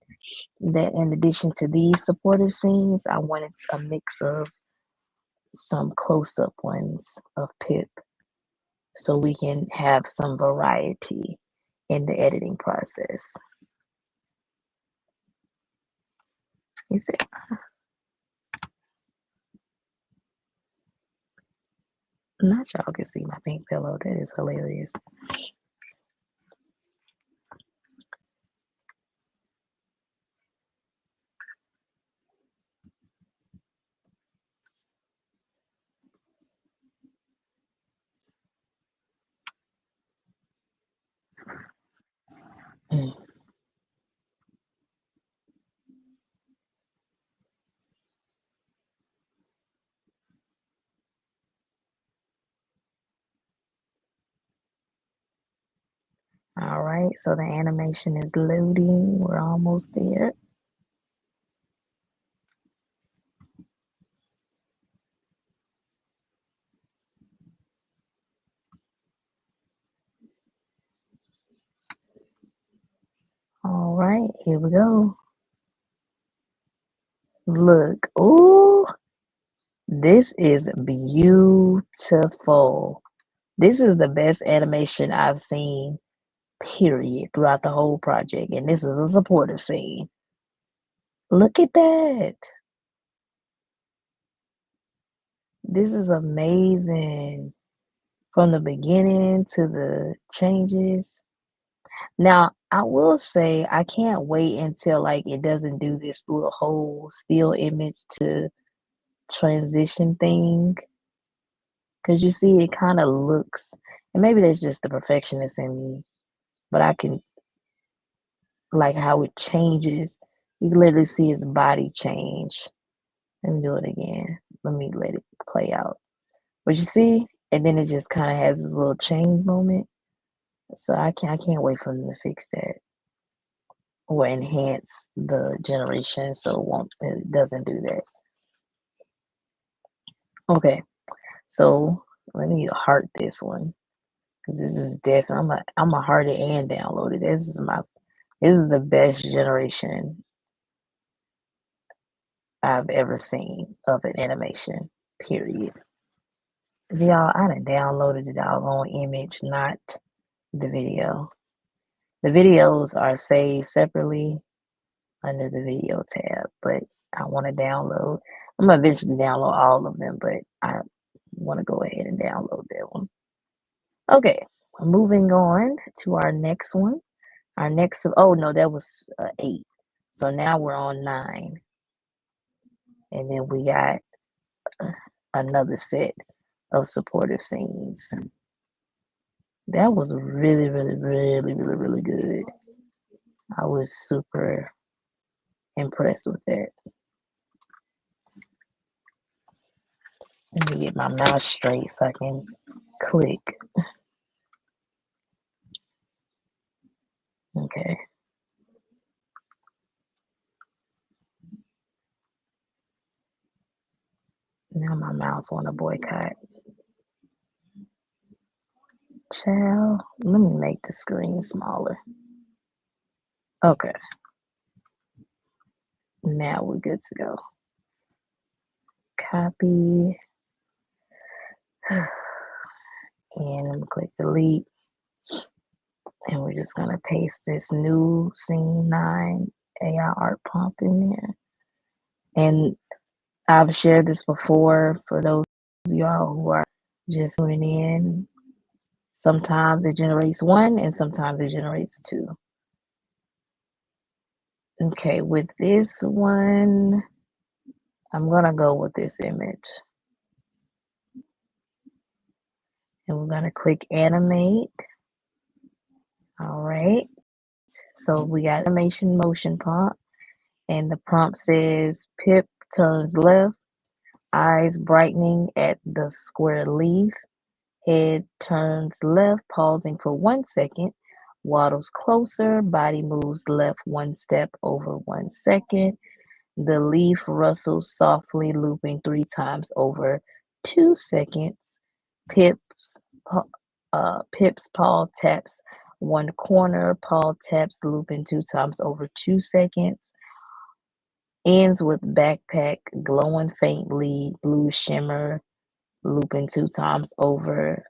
that in addition to these supportive scenes, I wanted a mix of some close-up ones of Pip so we can have some variety in the editing process. Is it? Not y'all can see my pink pillow. That is hilarious. Mm. All right, so the animation is loading. We're almost there. All right, here we go. Look, ooh, this is beautiful. This is the best animation I've seen, period, throughout the whole project. And this is a supportive scene. Look at that. This is amazing. From the beginning to the changes. Now, I will say I can't wait until like it doesn't do this little whole still image to transition thing. Cause you see it kind of looks, and maybe that's just the perfectionist in me, but I can like how it changes. You can literally see his body change. Let me do it again. Let me let it play out. But you see, and then it just kind of has this little change moment. So I can't wait for them to fix that or enhance the generation so it doesn't do that. Okay, so let me heart this one because this is definitely I'm a heart it and download it. This is the best generation I've ever seen of an animation. Period. Y'all, I done downloaded the doggone image, not the video. The videos are saved separately under the video tab, but I want to download. I'm gonna eventually download all of them, but I want to go ahead and download that one. Okay, moving on to our next one. Our next, oh no, that was 8. So now we're on 9, and then we got another set of supportive scenes. That was really, really, really, really, really good. I was super. impressed with that. Let me get my mouse straight so I can click. Okay. Now my mouse want to boycott. Child, let me make the screen smaller. Okay. Now we're good to go. Copy. And I'm click delete. And we're just going to paste this new scene 9 AI art prompt in there. And I've shared this before for those of y'all who are just tuning in. Sometimes it generates 1 and sometimes it generates 2. Okay, with this one, I'm going to go with this image. And we're going to click animate. All right. So we got animation motion prompt. And the prompt says Pip turns left, eyes brightening at the square leaf, head turns left, pausing for 1 second, waddles closer, body moves left 1 step over 1 second. The leaf rustles softly, looping 3 times over 2 seconds. Pip's paw taps 1 corner, paw taps, looping 2 times over 2 seconds. Ends with backpack, glowing faintly, blue shimmer, looping 2 times over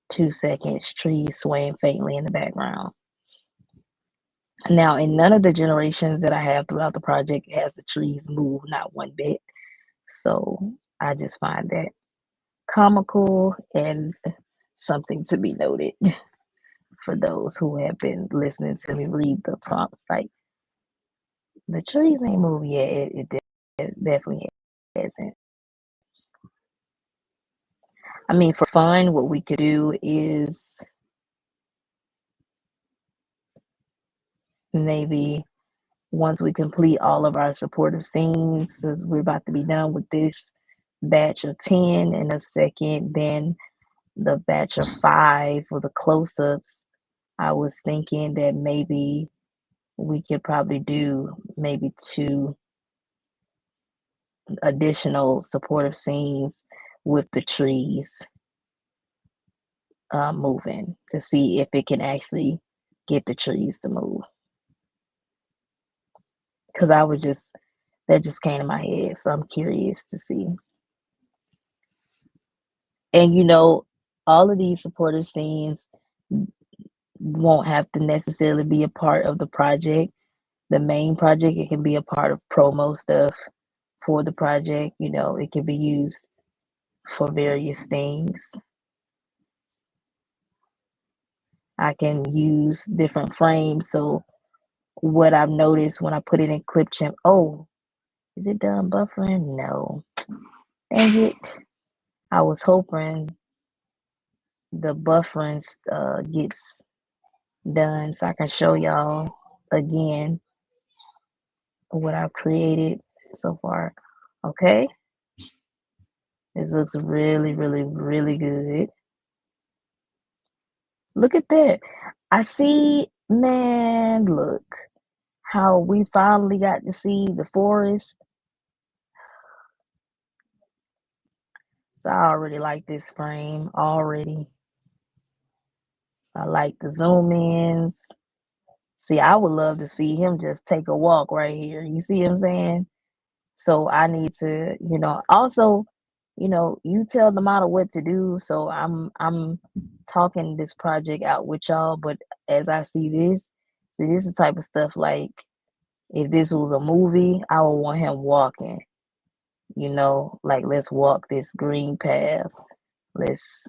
2 seconds, trees swaying faintly in the background. Now, in none of the generations that I have throughout the project has the trees moved, not 1 bit. So I just find that comical and something to be noted for those who have been listening to me read the prompts. Like, the trees ain't moved yet. It definitely hasn't. I mean, for fun, what we could do is maybe once we complete all of our supportive scenes, since we're about to be done with this batch of 10 in a second, then the batch of 5 for the close-ups, I was thinking that maybe we could probably do maybe 2 additional supportive scenes with the trees moving to see if it can actually get the trees to move. Because that just came to my head, so I'm curious to see. And all of these supportive scenes won't have to necessarily be a part of the project, the main project. It can be a part of promo stuff for the project. It can be used for various things. I can use different frames. So what I've noticed when I put it in Clipchamp, oh, is it done buffering? No. Dang it. I was hoping the buffering gets done so I can show y'all again what I've created so far. Okay. This looks really, really, really good. Look at that. I see, man, look how we finally got to see the forest. So I already like this frame already. I like the zoom ins. See, I would love to see him just take a walk right here. You see what I'm saying? So I need to, also, you tell the model what to do. So I'm talking this project out with y'all. But as I see this is the type of stuff like if this was a movie, I would want him walking. Like let's walk this green path. Let's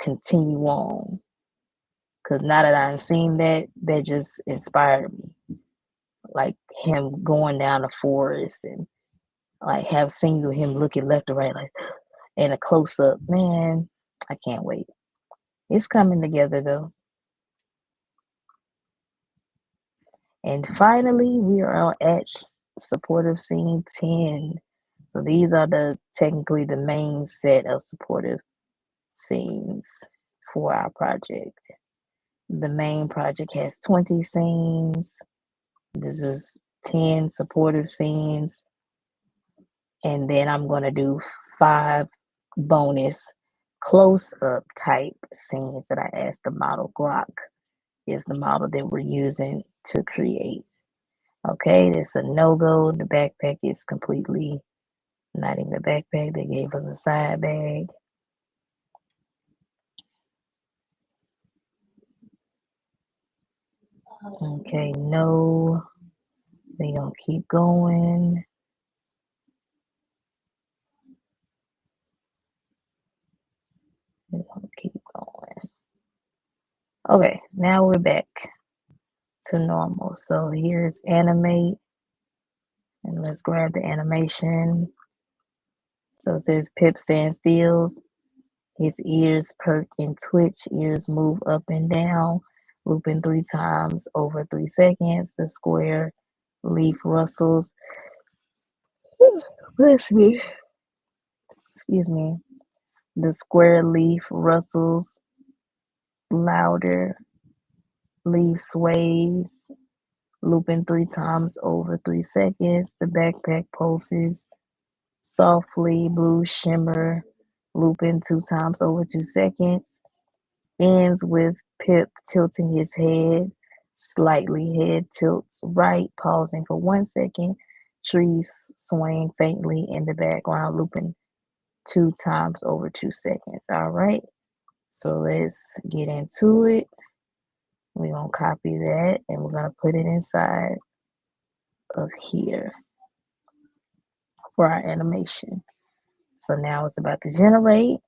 continue on. Cause now that I've seen that just inspired me. Like him going down the forest and like have scenes with him looking left or right, like and a close up. Man, I can't wait. It's coming together though. And finally, we are at supportive scene 10. So these are technically the main set of supportive scenes for our project. The main project has 20 scenes. This is 10 supportive scenes. And then I'm going to do 5 bonus close up type scenes that I asked the model. Glock is the model that we're using to create. Okay, it's a no-go. The backpack is completely not in the backpack. They gave us a side bag. Okay, no. They gonna keep going. They gonna keep going. Okay, now we're back to normal. So here's animate, and let's grab the animation. So it says Pip stands stills. His ears perk and twitch. Ears move up and down, looping 3 times over 3 seconds. The square leaf rustles. Bless me. Excuse me. The square leaf rustles louder. Leaf sways, looping 3 times over 3 seconds. The backpack pulses softly. Blue shimmer, looping 2 times over 2 seconds. Ends with Pip tilting his head slightly. Head tilts right, pausing for 1 second. Trees swaying faintly in the background, looping 2 times over 2 seconds. All right, so let's get into it. We're going to copy that and we're going to put it inside of here for our animation. So now it's about to generate.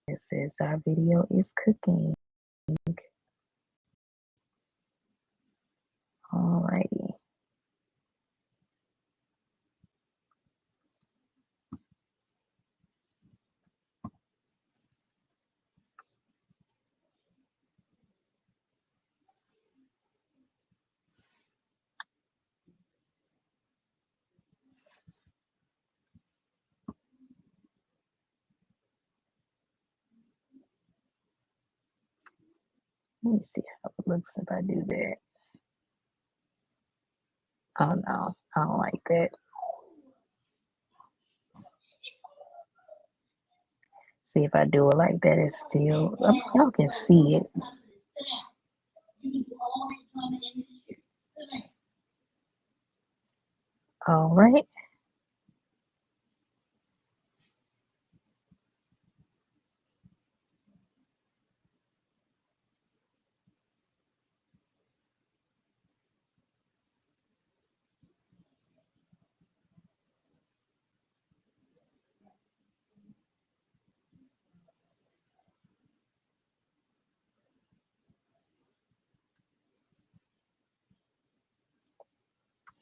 It says our video is cooking. Alrighty. Let me see how it looks if I do that. Oh no, I don't like that. See if I do it like that, it's still, y'all can see it. All right.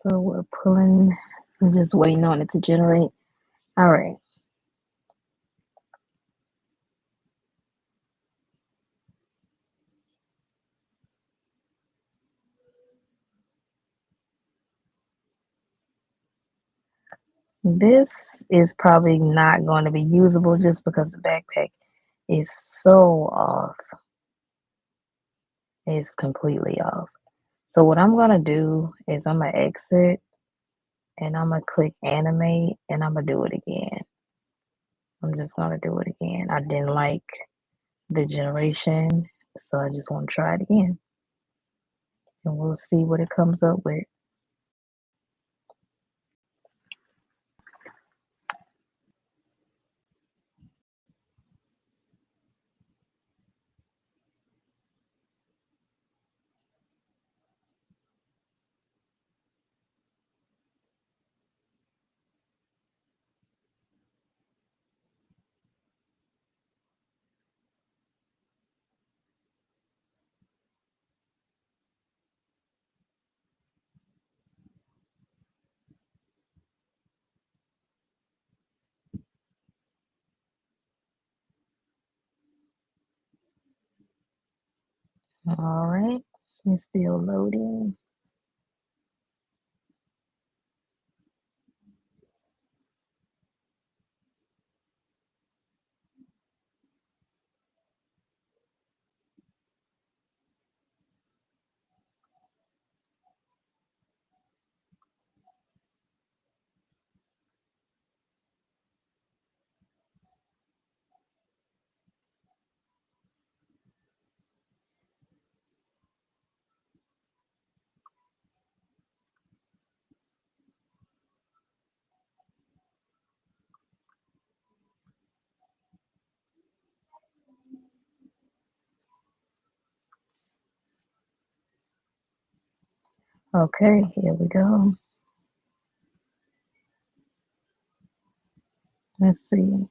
So we're pulling, I'm just waiting on it to generate. All right. This is probably not going to be usable just because the backpack is so off. It's completely off. So what I'm going to do is I'm going to exit and I'm going to click animate and I'm going to do it again. I'm just going to do it again. I didn't like the generation, so I just want to try it again. And we'll see what it comes up with. All right, it's still loading. Okay, here we go. Let's see.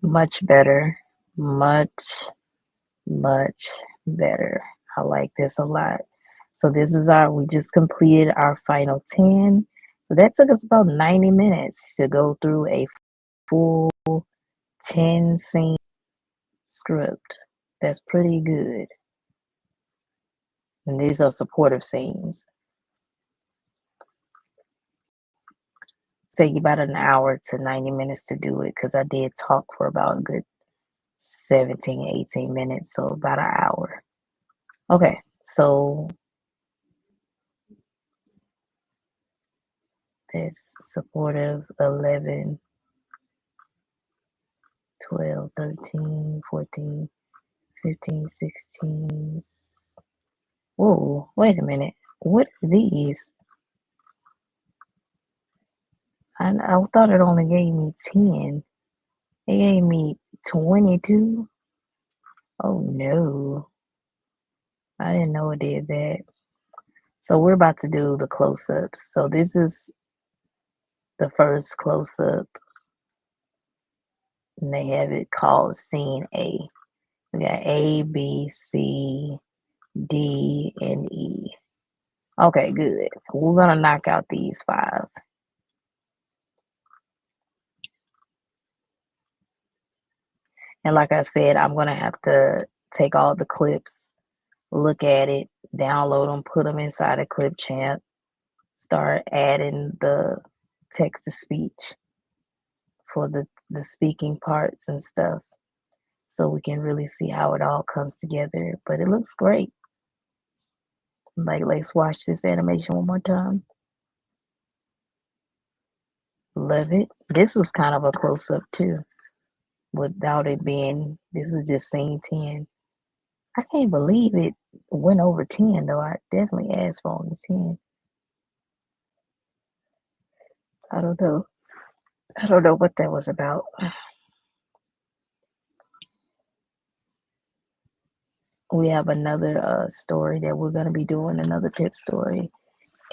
Much better. Much better. I like this a lot. So this is we just completed our final 10. So that took us about 90 minutes to go through a full 10 scene script. That's pretty good. And these are supportive scenes. Take about an hour to 90 minutes to do it because I did talk for about a good 17, 18 minutes, so about an hour. Okay, so that's supportive 11, 12, 13, 14, 15, 16. Whoa, wait a minute. What are these? I thought it only gave me 10. It gave me 22. Oh no, I didn't know it did that. So we're about to do the close-ups. So this is the first close-up, and they have it called Scene A. We got A, B, C, D, and E. Okay, good. We're gonna knock out these 5. And like I said, I'm gonna have to take all the clips, look at it, download them, put them inside a clip champ, start adding the text to speech for the speaking parts and stuff, so we can really see how it all comes together. But it looks great. Like, let's watch this animation one more time. Love it. This was kind of a close up too, without it being. This is just scene 10. I can't believe it went over 10 though. I definitely asked for only 10. I don't know. I don't know what that was about. We have another story that we're going to be doing, another Pip story,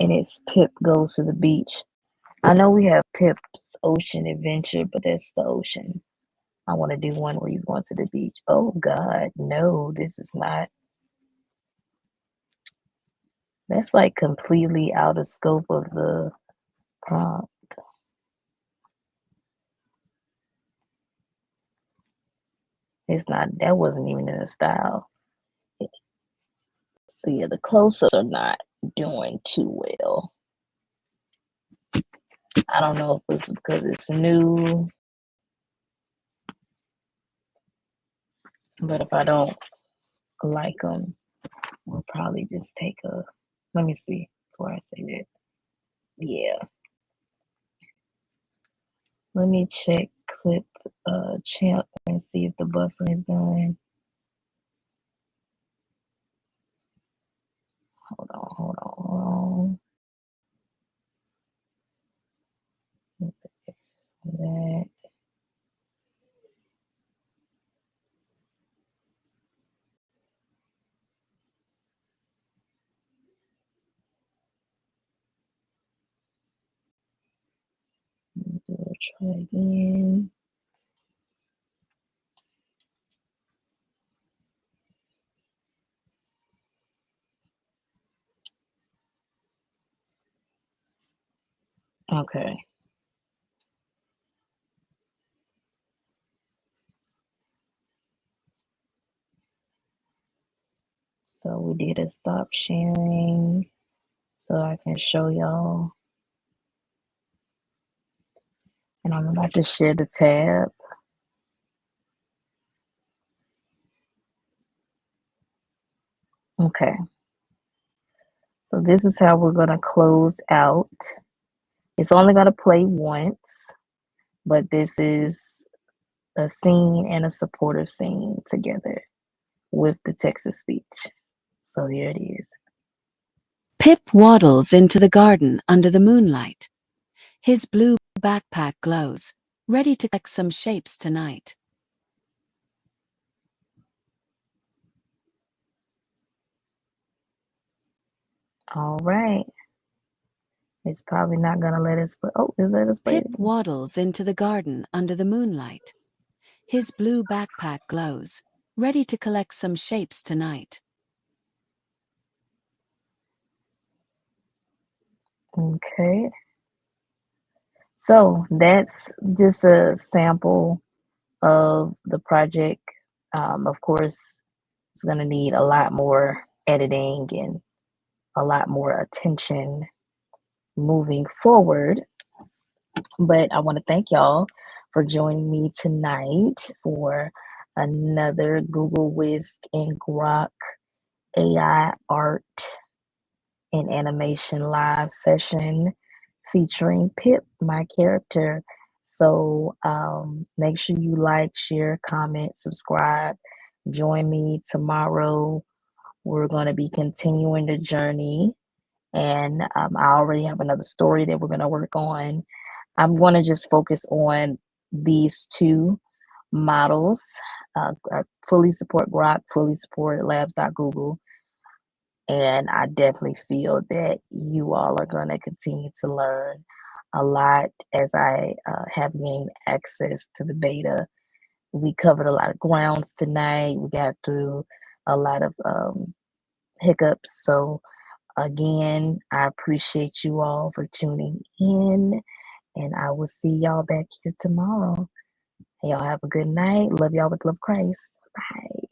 and it's Pip Goes to the Beach. I know we have Pip's Ocean Adventure, but that's the ocean. I want to do one where he's going to the beach. Oh God, no, this is not. That's like completely out of scope of the prompt. It's not, that wasn't even in the style. So yeah, the close-ups are not doing too well. I don't know if it's because it's new, but if I don't like them, we'll probably just take a, let me see before I say that. Yeah. Let me check clip champ and see if the buffer is done. Hold on, hold on, hold on. That. We'll try again. Okay. So we did a stop sharing so I can show y'all. And I'm about to share the tab. Okay. So this is how we're going to close out. It's only going to play once, but this is a scene and a supportive scene together with the text-to-speech. So here it is. Pip waddles into the garden under the moonlight. His blue backpack glows, ready to collect some shapes tonight. All right. It's probably not going to let us play. Oh, it let us play Pip it again. waddles into the garden under the moonlight. His blue backpack glows, ready to collect some shapes tonight. Okay. So that's just a sample of the project. Of course, it's going to need a lot more editing and a lot more attention moving forward. But I want to thank y'all for joining me tonight for another Google Whisk and Grok AI art and animation live session featuring Pip, my character. So make sure you like, share, comment, subscribe. Join me tomorrow. We're going to be continuing the journey. And I already have another story that we're going to work on. I'm going to just focus on these two models. I fully support Grok, fully support labs.google. And I definitely feel that you all are going to continue to learn a lot as I have gained access to the beta. We covered a lot of grounds tonight. We got through a lot of hiccups. So, again, I appreciate you all for tuning in, and I will see y'all back here tomorrow. Y'all have a good night. Love y'all with love Christ. Bye.